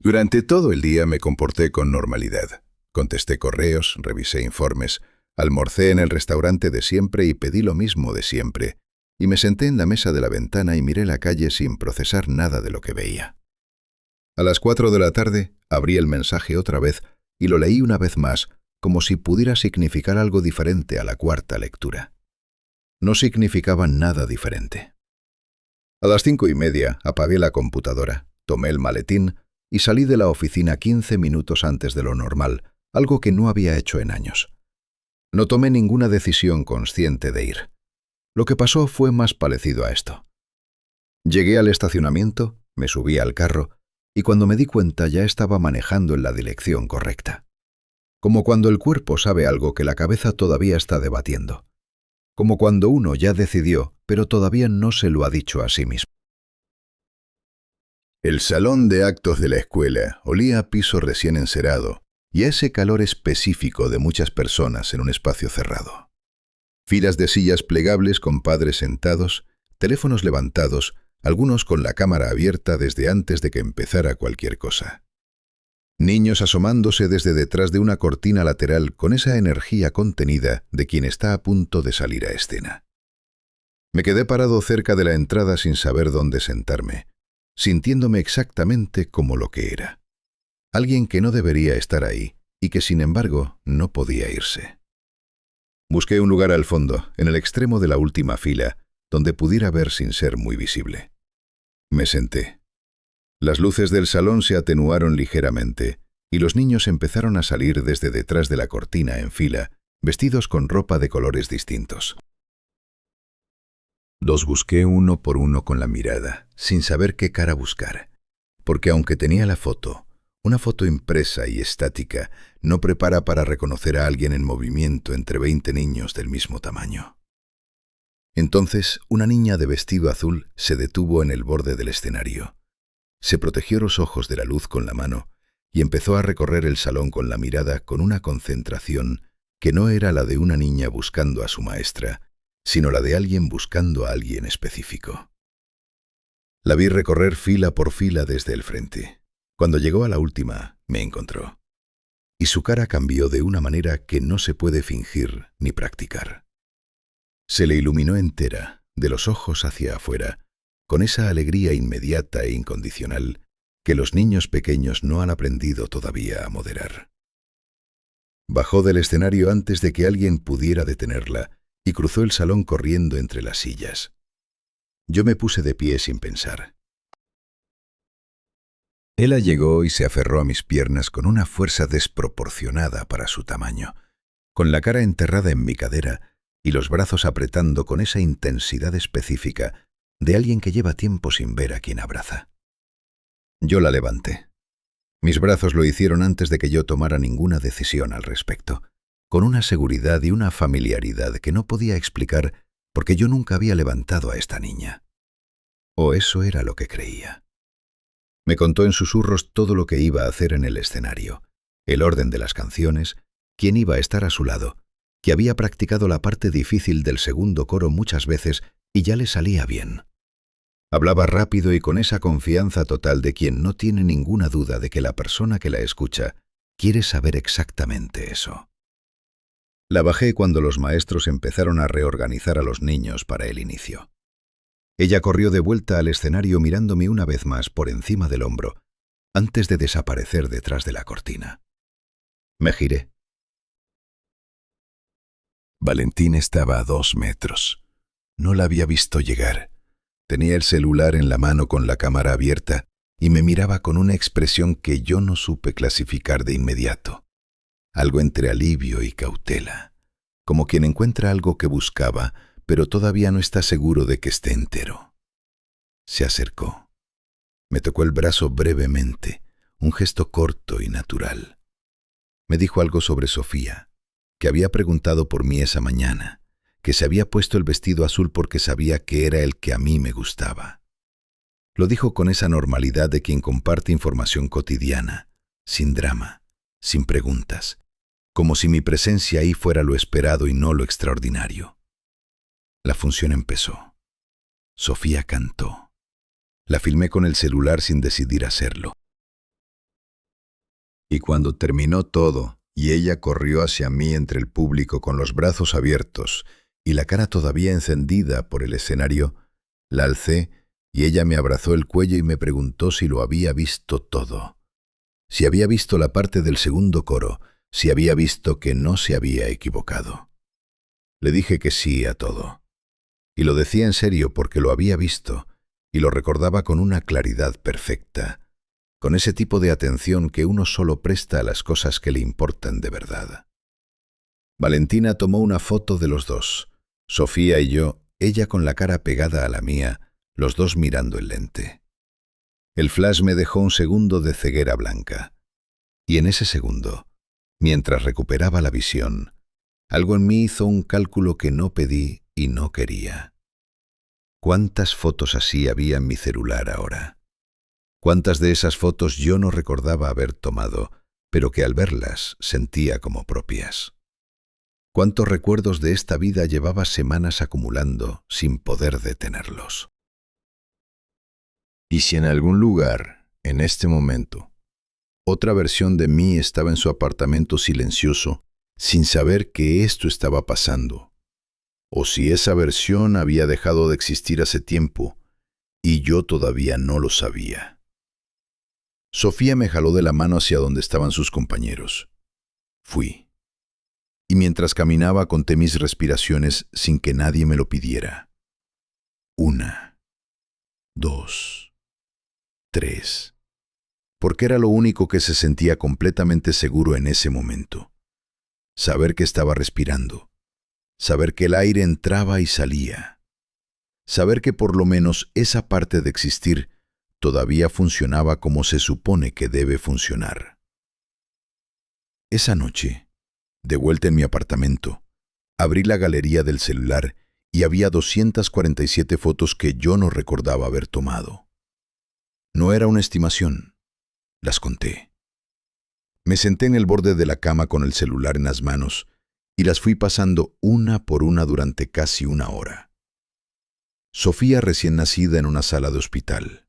Durante todo el día me comporté con normalidad. Contesté correos, revisé informes, almorcé en el restaurante de siempre y pedí lo mismo de siempre, y me senté en la mesa de la ventana y miré la calle sin procesar nada de lo que veía. A las 4 de la tarde abrí el mensaje otra vez y lo leí una vez más, como si pudiera significar algo diferente a la cuarta lectura. No significaba nada diferente. A las 5:30 apagué la computadora, tomé el maletín y salí de la oficina 15 minutos antes de lo normal, algo que no había hecho en años. No tomé ninguna decisión consciente de ir. Lo que pasó fue más parecido a esto. Llegué al estacionamiento, me subí al carro y cuando me di cuenta ya estaba manejando en la dirección correcta. Como cuando el cuerpo sabe algo que la cabeza todavía está debatiendo. Como cuando uno ya decidió, pero todavía no se lo ha dicho a sí mismo. El salón de actos de la escuela olía a piso recién encerado y a ese calor específico de muchas personas en un espacio cerrado. Filas de sillas plegables con padres sentados, teléfonos levantados, algunos con la cámara abierta desde antes de que empezara cualquier cosa. Niños asomándose desde detrás de una cortina lateral con esa energía contenida de quien está a punto de salir a escena. Me quedé parado cerca de la entrada sin saber dónde sentarme, sintiéndome exactamente como lo que era. Alguien que no debería estar ahí y que sin embargo no podía irse. Busqué un lugar al fondo, en el extremo de la última fila, donde pudiera ver sin ser muy visible. Me senté. Las luces del salón se atenuaron ligeramente y los niños empezaron a salir desde detrás de la cortina en fila, vestidos con ropa de colores distintos. Los busqué uno por uno con la mirada, sin saber qué cara buscar, porque aunque tenía la foto, una foto impresa y estática no prepara para reconocer a alguien en movimiento entre 20 niños del mismo tamaño. Entonces, una niña de vestido azul se detuvo en el borde del escenario. Se protegió los ojos de la luz con la mano y empezó a recorrer el salón con la mirada con una concentración que no era la de una niña buscando a su maestra, sino la de alguien buscando a alguien específico. La vi recorrer fila por fila desde el frente. Cuando llegó a la última, me encontró. Y su cara cambió de una manera que no se puede fingir ni practicar. Se le iluminó entera, de los ojos hacia afuera, con esa alegría inmediata e incondicional que los niños pequeños no han aprendido todavía a moderar. Bajó del escenario antes de que alguien pudiera detenerla y cruzó el salón corriendo entre las sillas. Yo me puse de pie sin pensar. Ella llegó y se aferró a mis piernas con una fuerza desproporcionada para su tamaño, con la cara enterrada en mi cadera y los brazos apretando con esa intensidad específica de alguien que lleva tiempo sin ver a quien abraza. Yo la levanté. Mis brazos lo hicieron antes de que yo tomara ninguna decisión al respecto, con una seguridad y una familiaridad que no podía explicar porque yo nunca había levantado a esta niña. O eso era lo que creía. Me contó en susurros todo lo que iba a hacer en el escenario, el orden de las canciones, quién iba a estar a su lado, que había practicado la parte difícil del segundo coro muchas veces y ya le salía bien. Hablaba rápido y con esa confianza total de quien no tiene ninguna duda de que la persona que la escucha quiere saber exactamente eso. La bajé cuando los maestros empezaron a reorganizar a los niños para el inicio. Ella corrió de vuelta al escenario mirándome una vez más por encima del hombro, antes de desaparecer detrás de la cortina. Me giré. Valentín estaba a 2 metros. No la había visto llegar. Tenía el celular en la mano con la cámara abierta y me miraba con una expresión que yo no supe clasificar de inmediato. Algo entre alivio y cautela, como quien encuentra algo que buscaba, pero todavía no está seguro de que esté entero. Se acercó. Me tocó el brazo brevemente, un gesto corto y natural. Me dijo algo sobre Sofía, que había preguntado por mí esa mañana, que se había puesto el vestido azul porque sabía que era el que a mí me gustaba. Lo dijo con esa normalidad de quien comparte información cotidiana, sin drama, sin preguntas, como si mi presencia ahí fuera lo esperado y no lo extraordinario. La función empezó. Sofía cantó. La filmé con el celular sin decidir hacerlo. Y cuando terminó todo, y ella corrió hacia mí entre el público con los brazos abiertos y la cara todavía encendida por el escenario, la alcé y ella me abrazó el cuello y me preguntó si lo había visto todo. Si había visto la parte del segundo coro, si había visto que no se había equivocado. Le dije que sí a todo. Y lo decía en serio porque lo había visto y lo recordaba con una claridad perfecta, con ese tipo de atención que uno solo presta a las cosas que le importan de verdad. Valentina tomó una foto de los dos, Sofía y yo, ella con la cara pegada a la mía, los dos mirando el lente. El flash me dejó un segundo de ceguera blanca, y en ese segundo, mientras recuperaba la visión, algo en mí hizo un cálculo que no pedí y no quería. ¿Cuántas fotos así había en mi celular ahora? ¿Cuántas de esas fotos yo no recordaba haber tomado, pero que al verlas sentía como propias? ¿Cuántos recuerdos de esta vida llevaba semanas acumulando sin poder detenerlos? Y si en algún lugar, en este momento, otra versión de mí estaba en su apartamento silencioso, sin saber que esto estaba pasando, o si esa versión había dejado de existir hace tiempo y yo todavía no lo sabía. Sofía me jaló de la mano hacia donde estaban sus compañeros. Fui. Y mientras caminaba conté mis respiraciones sin que nadie me lo pidiera. 1, 2, 3. Porque era lo único que se sentía completamente seguro en ese momento. Saber que estaba respirando. Saber que el aire entraba y salía. Saber que por lo menos esa parte de existir todavía funcionaba como se supone que debe funcionar. Esa noche, de vuelta en mi apartamento, abrí la galería del celular y había 247 fotos que yo no recordaba haber tomado. No era una estimación, las conté. Me senté en el borde de la cama con el celular en las manos y las fui pasando una por una durante casi una hora. Sofía recién nacida en una sala de hospital,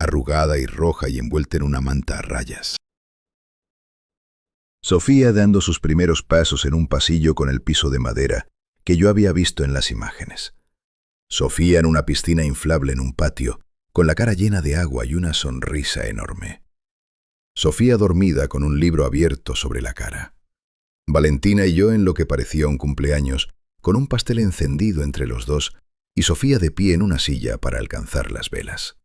arrugada y roja y envuelta en una manta a rayas. Sofía dando sus primeros pasos en un pasillo con el piso de madera que yo había visto en las imágenes. Sofía en una piscina inflable en un patio, con la cara llena de agua y una sonrisa enorme. Sofía dormida con un libro abierto sobre la cara. Valentina y yo en lo que parecía un cumpleaños, con un pastel encendido entre los dos, y Sofía de pie en una silla para alcanzar las velas.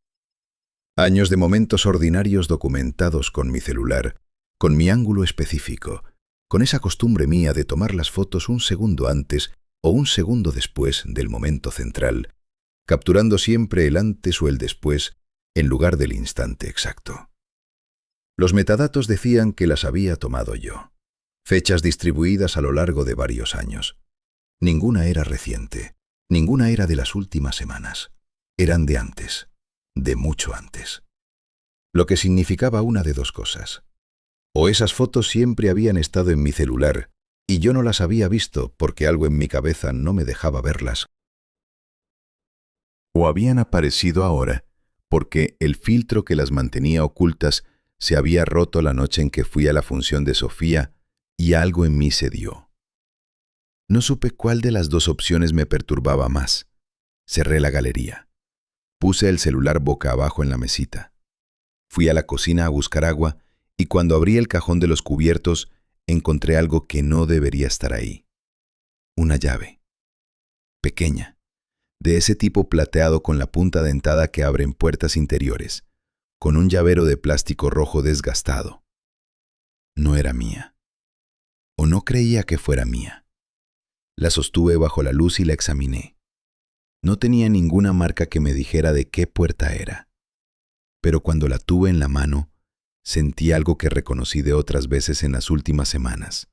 Años de momentos ordinarios documentados con mi celular, con mi ángulo específico, con esa costumbre mía de tomar las fotos un segundo antes o un segundo después del momento central, capturando siempre el antes o el después en lugar del instante exacto. Los metadatos decían que las había tomado yo. Fechas distribuidas a lo largo de varios años. Ninguna era reciente, ninguna era de las últimas semanas. Eran de antes, de mucho antes. Lo que significaba una de dos cosas. O esas fotos siempre habían estado en mi celular y yo no las había visto porque algo en mi cabeza no me dejaba verlas. O habían aparecido ahora porque el filtro que las mantenía ocultas se había roto la noche en que fui a la función de Sofía y algo en mí se dio. No supe cuál de las dos opciones me perturbaba más. Cerré la galería. Puse el celular boca abajo en la mesita. Fui a la cocina a buscar agua y cuando abrí el cajón de los cubiertos encontré algo que no debería estar ahí. Una llave. Pequeña. De ese tipo plateado con la punta dentada que abren puertas interiores, con un llavero de plástico rojo desgastado. No era mía. O no creía que fuera mía. La sostuve bajo la luz y la examiné. No tenía ninguna marca que me dijera de qué puerta era. Pero cuando la tuve en la mano, Sentí algo que reconocí de otras veces en las últimas semanas.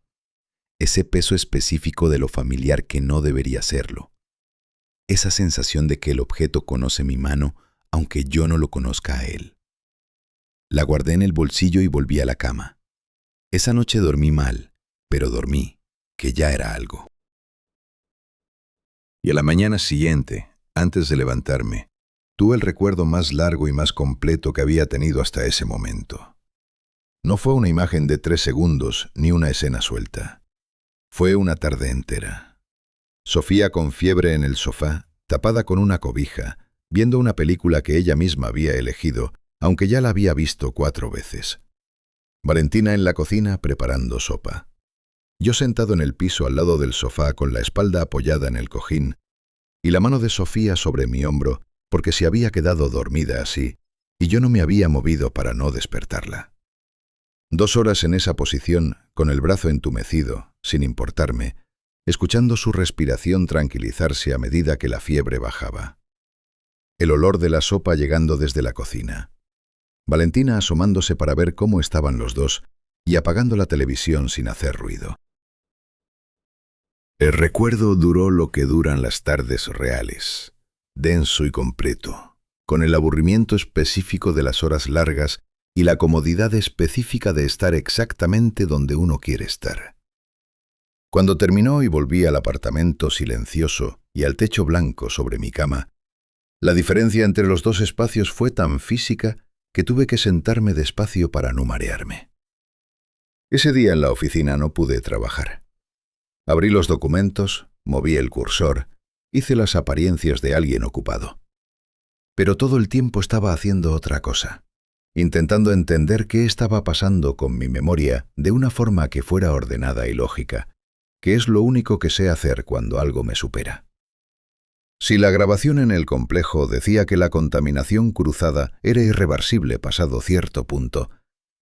Ese peso específico de lo familiar que no debería serlo. Esa sensación de que el objeto conoce mi mano, aunque yo no lo conozca a él. La guardé en el bolsillo y volví a la cama. Esa noche dormí mal, pero dormí, que ya era algo. Y a la mañana siguiente, antes de levantarme, tuve el recuerdo más largo y más completo que había tenido hasta ese momento. No fue una imagen de 3 segundos ni una escena suelta. Fue una tarde entera. Sofía con fiebre en el sofá, tapada con una cobija, viendo una película que ella misma había elegido, aunque ya la había visto 4 veces. Valentina en la cocina preparando sopa. Yo sentado en el piso al lado del sofá con la espalda apoyada en el cojín y la mano de Sofía sobre mi hombro porque se había quedado dormida así y yo no me había movido para no despertarla. 2 horas en esa posición, con el brazo entumecido, sin importarme, escuchando su respiración tranquilizarse a medida que la fiebre bajaba. El olor de la sopa llegando desde la cocina. Valentina asomándose para ver cómo estaban los dos y apagando la televisión sin hacer ruido. El recuerdo duró lo que duran las tardes reales, denso y completo, con el aburrimiento específico de las horas largas y la comodidad específica de estar exactamente donde uno quiere estar. Cuando terminó y volví al apartamento silencioso y al techo blanco sobre mi cama, la diferencia entre los 2 espacios fue tan física que tuve que sentarme despacio para no marearme. Ese día en la oficina no pude trabajar. Abrí los documentos, moví el cursor, hice las apariencias de alguien ocupado. Pero todo el tiempo estaba haciendo otra cosa, intentando entender qué estaba pasando con mi memoria de una forma que fuera ordenada y lógica, que es lo único que sé hacer cuando algo me supera. Si la grabación en el complejo decía que la contaminación cruzada era irreversible pasado cierto punto,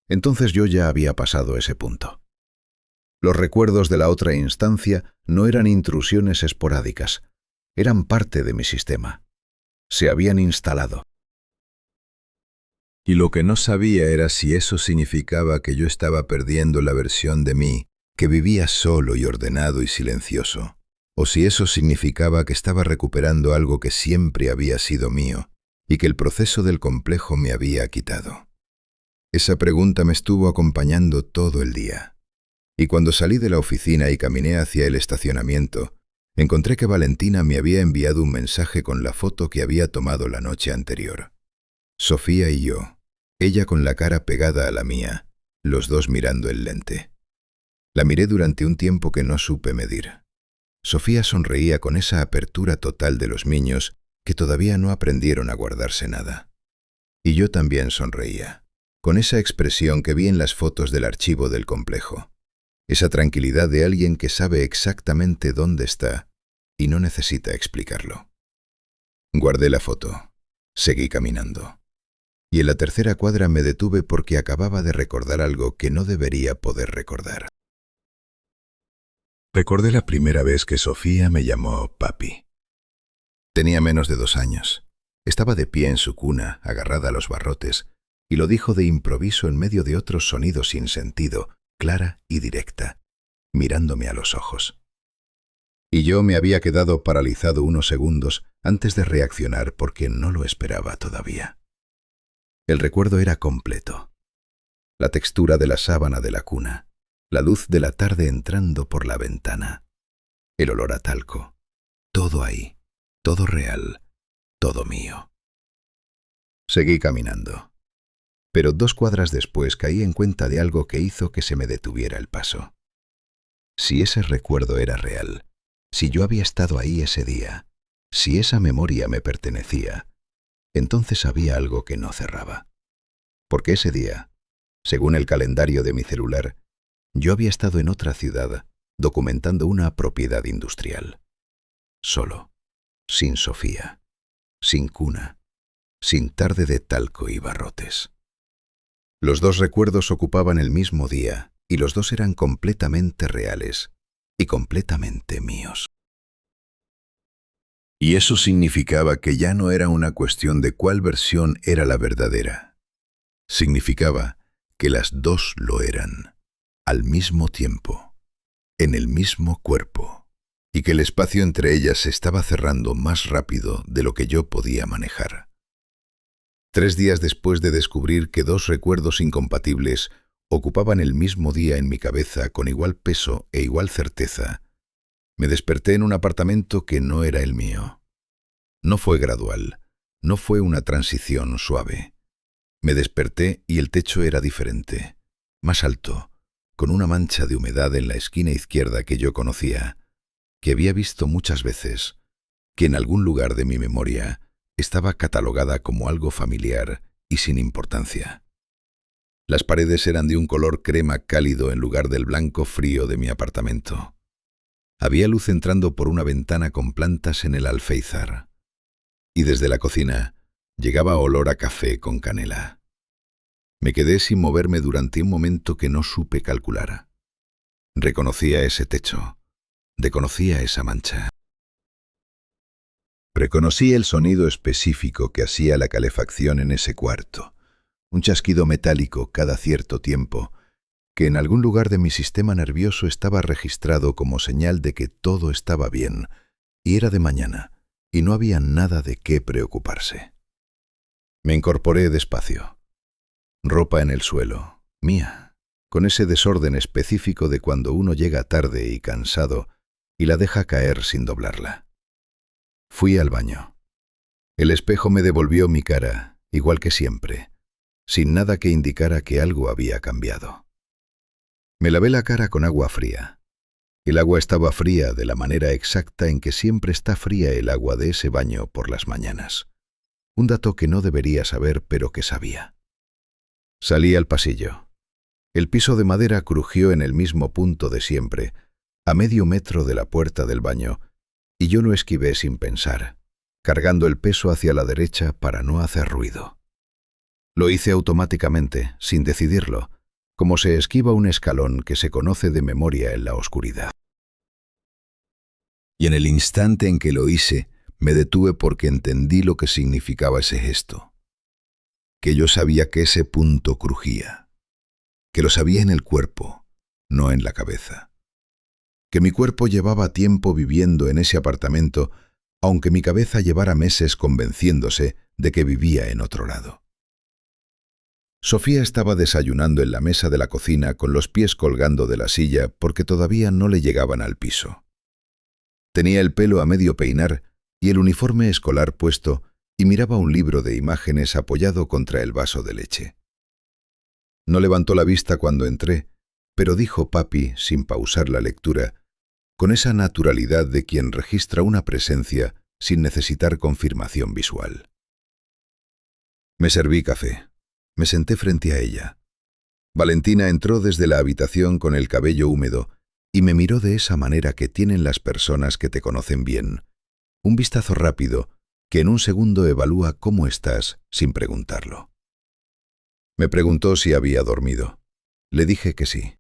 entonces yo ya había pasado ese punto. Los recuerdos de la otra instancia no eran intrusiones esporádicas, eran parte de mi sistema. Se habían instalado. Y lo que no sabía era si eso significaba que yo estaba perdiendo la versión de mí, que vivía solo y ordenado y silencioso, o si eso significaba que estaba recuperando algo que siempre había sido mío y que el proceso del complejo me había quitado. Esa pregunta me estuvo acompañando todo el día. Y cuando salí de la oficina y caminé hacia el estacionamiento, encontré que Valentina me había enviado un mensaje con la foto que había tomado la noche anterior. Sofía y yo, ella con la cara pegada a la mía, los dos mirando el lente. La miré durante un tiempo que no supe medir. Sofía sonreía con esa apertura total de los niños que todavía no aprendieron a guardarse nada. Y yo también sonreía, con esa expresión que vi en las fotos del archivo del complejo. Esa tranquilidad de alguien que sabe exactamente dónde está y no necesita explicarlo. Guardé la foto. Seguí caminando. Y en la tercera cuadra me detuve porque acababa de recordar algo que no debería poder recordar. Recordé la primera vez que Sofía me llamó papi. Tenía menos de 2 años. Estaba de pie en su cuna, agarrada a los barrotes, y lo dijo de improviso en medio de otros sonidos sin sentido, clara y directa, mirándome a los ojos. Y yo me había quedado paralizado unos segundos antes de reaccionar porque no lo esperaba todavía. El recuerdo era completo. La textura de la sábana de la cuna, la luz de la tarde entrando por la ventana, el olor a talco, todo ahí, todo real, todo mío. Seguí caminando, pero 2 cuadras después caí en cuenta de algo que hizo que se me detuviera el paso. Si ese recuerdo era real, si yo había estado ahí ese día, si esa memoria me pertenecía, entonces había algo que no cerraba. Porque ese día, según el calendario de mi celular, yo había estado en otra ciudad documentando una propiedad industrial. Solo, sin Sofía, sin cuna, sin tarde de talco y barrotes. Los 2 recuerdos ocupaban el mismo día y los 2 eran completamente reales y completamente míos. Y eso significaba que ya no era una cuestión de cuál versión era la verdadera. Significaba que las dos lo eran, al mismo tiempo, en el mismo cuerpo, y que el espacio entre ellas se estaba cerrando más rápido de lo que yo podía manejar. 3 días después de descubrir que 2 recuerdos incompatibles ocupaban el mismo día en mi cabeza con igual peso e igual certeza, me desperté en un apartamento que no era el mío. No fue gradual, no fue una transición suave. Me desperté y el techo era diferente, más alto, con una mancha de humedad en la esquina izquierda que yo conocía, que había visto muchas veces, que en algún lugar de mi memoria estaba catalogada como algo familiar y sin importancia. Las paredes eran de un color crema cálido en lugar del blanco frío de mi apartamento. Había luz entrando por una ventana con plantas en el alféizar, y desde la cocina llegaba olor a café con canela. Me quedé sin moverme durante un momento que no supe calcular. Reconocía ese techo, reconocía esa mancha. Reconocí el sonido específico que hacía la calefacción en ese cuarto, un chasquido metálico cada cierto tiempo, que en algún lugar de mi sistema nervioso estaba registrado como señal de que todo estaba bien, y era de mañana, y no había nada de qué preocuparse. Me incorporé despacio. Ropa en el suelo, mía, con ese desorden específico de cuando uno llega tarde y cansado y la deja caer sin doblarla. Fui al baño. El espejo me devolvió mi cara, igual que siempre, sin nada que indicara que algo había cambiado. Me lavé la cara con agua fría. El agua estaba fría de la manera exacta en que siempre está fría el agua de ese baño por las mañanas. Un dato que no debería saber, pero que sabía. Salí al pasillo. El piso de madera crujió en el mismo punto de siempre, a medio metro de la puerta del baño, y yo lo esquivé sin pensar, cargando el peso hacia la derecha para no hacer ruido. Lo hice automáticamente, sin decidirlo, como se esquiva un escalón que se conoce de memoria en la oscuridad. Y en el instante en que lo hice, me detuve porque entendí lo que significaba ese gesto. Que yo sabía que ese punto crujía. Que lo sabía en el cuerpo, no en la cabeza. Que mi cuerpo llevaba tiempo viviendo en ese apartamento, aunque mi cabeza llevara meses convenciéndose de que vivía en otro lado. Sofía estaba desayunando en la mesa de la cocina con los pies colgando de la silla porque todavía no le llegaban al piso. Tenía el pelo a medio peinar y el uniforme escolar puesto y miraba un libro de imágenes apoyado contra el vaso de leche. No levantó la vista cuando entré, pero dijo papi sin pausar la lectura, con esa naturalidad de quien registra una presencia sin necesitar confirmación visual. Me serví café. Me senté frente a ella. Valentina entró desde la habitación con el cabello húmedo y me miró de esa manera que tienen las personas que te conocen bien. Un vistazo rápido que en un segundo evalúa cómo estás sin preguntarlo. Me preguntó si había dormido. Le dije que sí.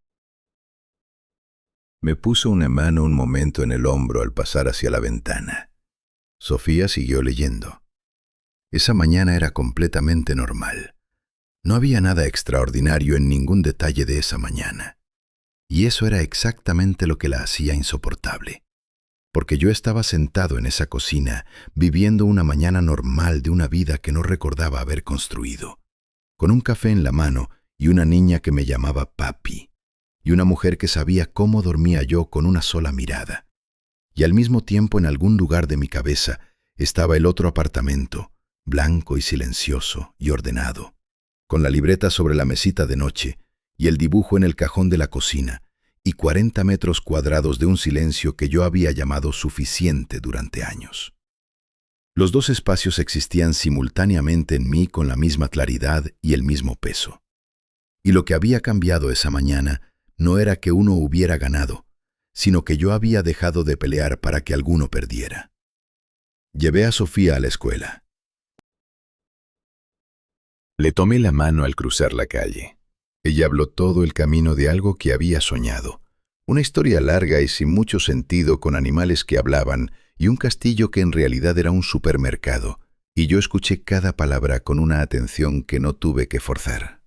Me puso una mano un momento en el hombro al pasar hacia la ventana. Sofía siguió leyendo. Esa mañana era completamente normal. No había nada extraordinario en ningún detalle de esa mañana. Y eso era exactamente lo que la hacía insoportable. Porque yo estaba sentado en esa cocina, viviendo una mañana normal de una vida que no recordaba haber construido, con un café en la mano y una niña que me llamaba papi, y una mujer que sabía cómo dormía yo con una sola mirada. Y al mismo tiempo en algún lugar de mi cabeza estaba el otro apartamento, blanco y silencioso y ordenado, con la libreta sobre la mesita de noche y el dibujo en el cajón de la cocina, y 40 metros cuadrados de un silencio que yo había llamado suficiente durante años. Los dos espacios existían simultáneamente en mí con la misma claridad y el mismo peso. Y lo que había cambiado esa mañana no era que uno hubiera ganado, sino que yo había dejado de pelear para que alguno perdiera. Llevé a Sofía a la escuela. Le tomé la mano al cruzar la calle. Ella habló todo el camino de algo que había soñado, una historia larga y sin mucho sentido con animales que hablaban y un castillo que en realidad era un supermercado, y yo escuché cada palabra con una atención que no tuve que forzar.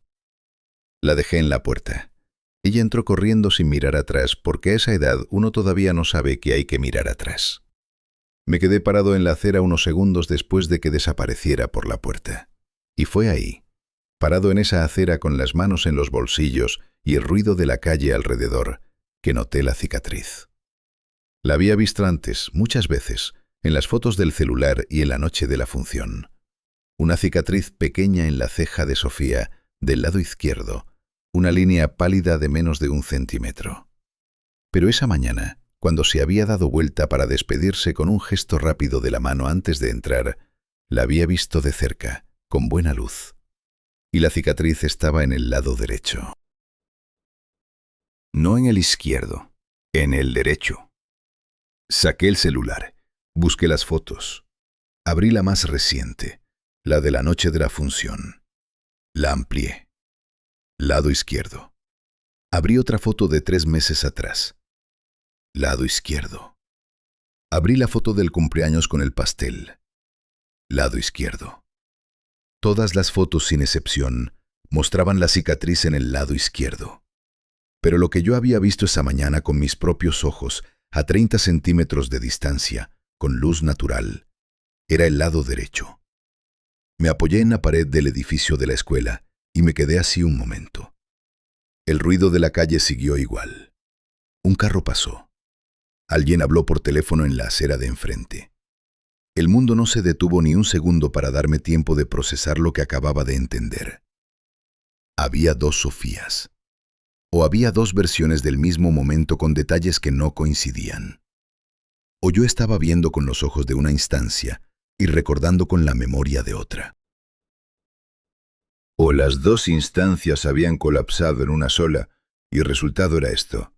La dejé en la puerta. Ella entró corriendo sin mirar atrás, porque a esa edad uno todavía no sabe que hay que mirar atrás. Me quedé parado en la acera unos segundos después de que desapareciera por la puerta. Y fue ahí, parado en esa acera con las manos en los bolsillos y el ruido de la calle alrededor, que noté la cicatriz. La había visto antes, muchas veces, en las fotos del celular y en la noche de la función. Una cicatriz pequeña en la ceja de Sofía, del lado izquierdo, una línea pálida de menos de 1 centímetro. Pero esa mañana, cuando se había dado vuelta para despedirse con un gesto rápido de la mano antes de entrar, la había visto de cerca, con buena luz. Y la cicatriz estaba en el lado derecho. No en el izquierdo, en el derecho. Saqué el celular, busqué las fotos. Abrí la más reciente, la de la noche de la función. La amplié. Lado izquierdo. Abrí otra foto de 3 meses atrás. Lado izquierdo. Abrí la foto del cumpleaños con el pastel. Lado izquierdo. Todas las fotos, sin excepción, mostraban la cicatriz en el lado izquierdo. Pero lo que yo había visto esa mañana con mis propios ojos, a 30 centímetros de distancia, con luz natural, era el lado derecho. Me apoyé en la pared del edificio de la escuela y me quedé así un momento. El ruido de la calle siguió igual. Un carro pasó. Alguien habló por teléfono en la acera de enfrente. El mundo no se detuvo ni un segundo para darme tiempo de procesar lo que acababa de entender. Había 2 Sofías. O había 2 versiones del mismo momento con detalles que no coincidían. O yo estaba viendo con los ojos de una instancia y recordando con la memoria de otra. O las 2 instancias habían colapsado en una sola y el resultado era esto: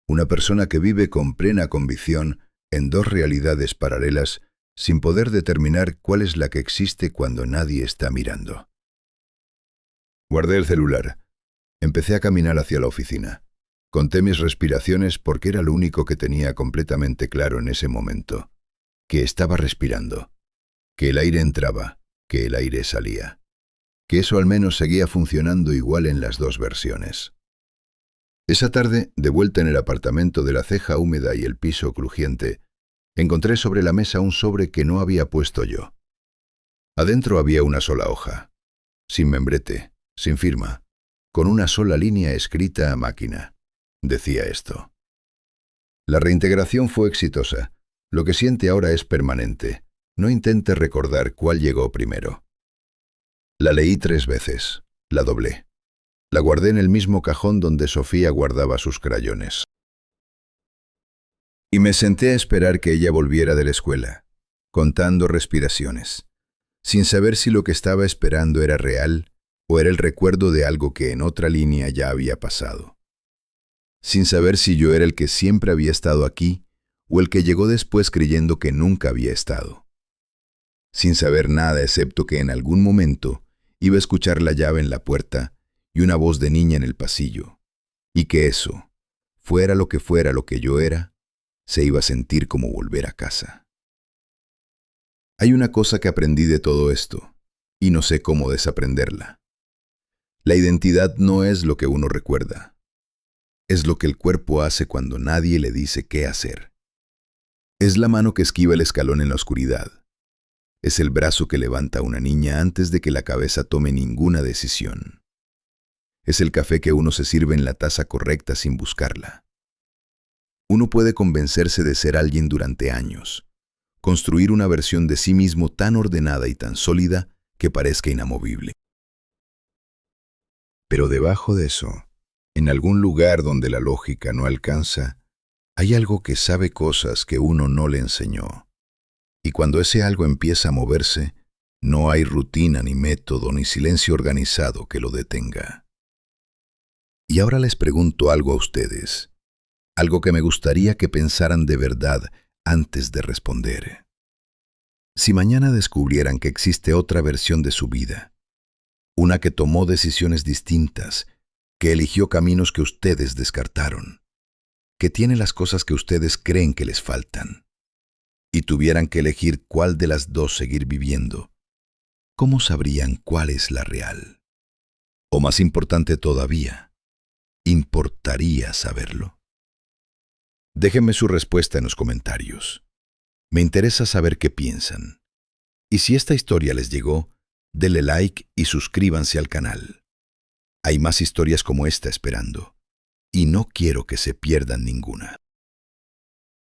una persona que vive con plena convicción en 2 realidades paralelas sin poder determinar cuál es la que existe cuando nadie está mirando. Guardé el celular. Empecé a caminar hacia la oficina. Conté mis respiraciones porque era lo único que tenía completamente claro en ese momento. Que estaba respirando. Que el aire entraba. Que el aire salía. Que eso al menos seguía funcionando igual en las 2 versiones. Esa tarde, de vuelta en el apartamento de la ceja húmeda y el piso crujiente, encontré sobre la mesa un sobre que no había puesto yo. Adentro había una sola hoja, sin membrete, sin firma, con una sola línea escrita a máquina. Decía esto: la reintegración fue exitosa. Lo que siente ahora es permanente. No intente recordar cuál llegó primero. La leí 3 veces. La doblé. La guardé en el mismo cajón donde Sofía guardaba sus crayones. Y me senté a esperar que ella volviera de la escuela, contando respiraciones, sin saber si lo que estaba esperando era real o era el recuerdo de algo que en otra línea ya había pasado. Sin saber si yo era el que siempre había estado aquí o el que llegó después creyendo que nunca había estado. Sin saber nada excepto que en algún momento iba a escuchar la llave en la puerta y una voz de niña en el pasillo, y que eso, fuera lo que yo era, se iba a sentir como volver a casa. Hay una cosa que aprendí de todo esto, y no sé cómo desaprenderla. La identidad no es lo que uno recuerda. Es lo que el cuerpo hace cuando nadie le dice qué hacer. Es la mano que esquiva el escalón en la oscuridad. Es el brazo que levanta a una niña antes de que la cabeza tome ninguna decisión. Es el café que uno se sirve en la taza correcta sin buscarla. Uno puede convencerse de ser alguien durante años, construir una versión de sí mismo tan ordenada y tan sólida que parezca inamovible. Pero debajo de eso, en algún lugar donde la lógica no alcanza, hay algo que sabe cosas que uno no le enseñó. Y cuando ese algo empieza a moverse, no hay rutina ni método ni silencio organizado que lo detenga. Y ahora les pregunto algo a ustedes, algo que me gustaría que pensaran de verdad antes de responder. Si mañana descubrieran que existe otra versión de su vida, una que tomó decisiones distintas, que eligió caminos que ustedes descartaron, que tiene las cosas que ustedes creen que les faltan, y tuvieran que elegir cuál de las 2 seguir viviendo, ¿cómo sabrían cuál es la real? O más importante todavía, ¿importaría saberlo? Déjenme su respuesta en los comentarios. Me interesa saber qué piensan. Y si esta historia les llegó, denle like y suscríbanse al canal. Hay más historias como esta esperando, y no quiero que se pierdan ninguna.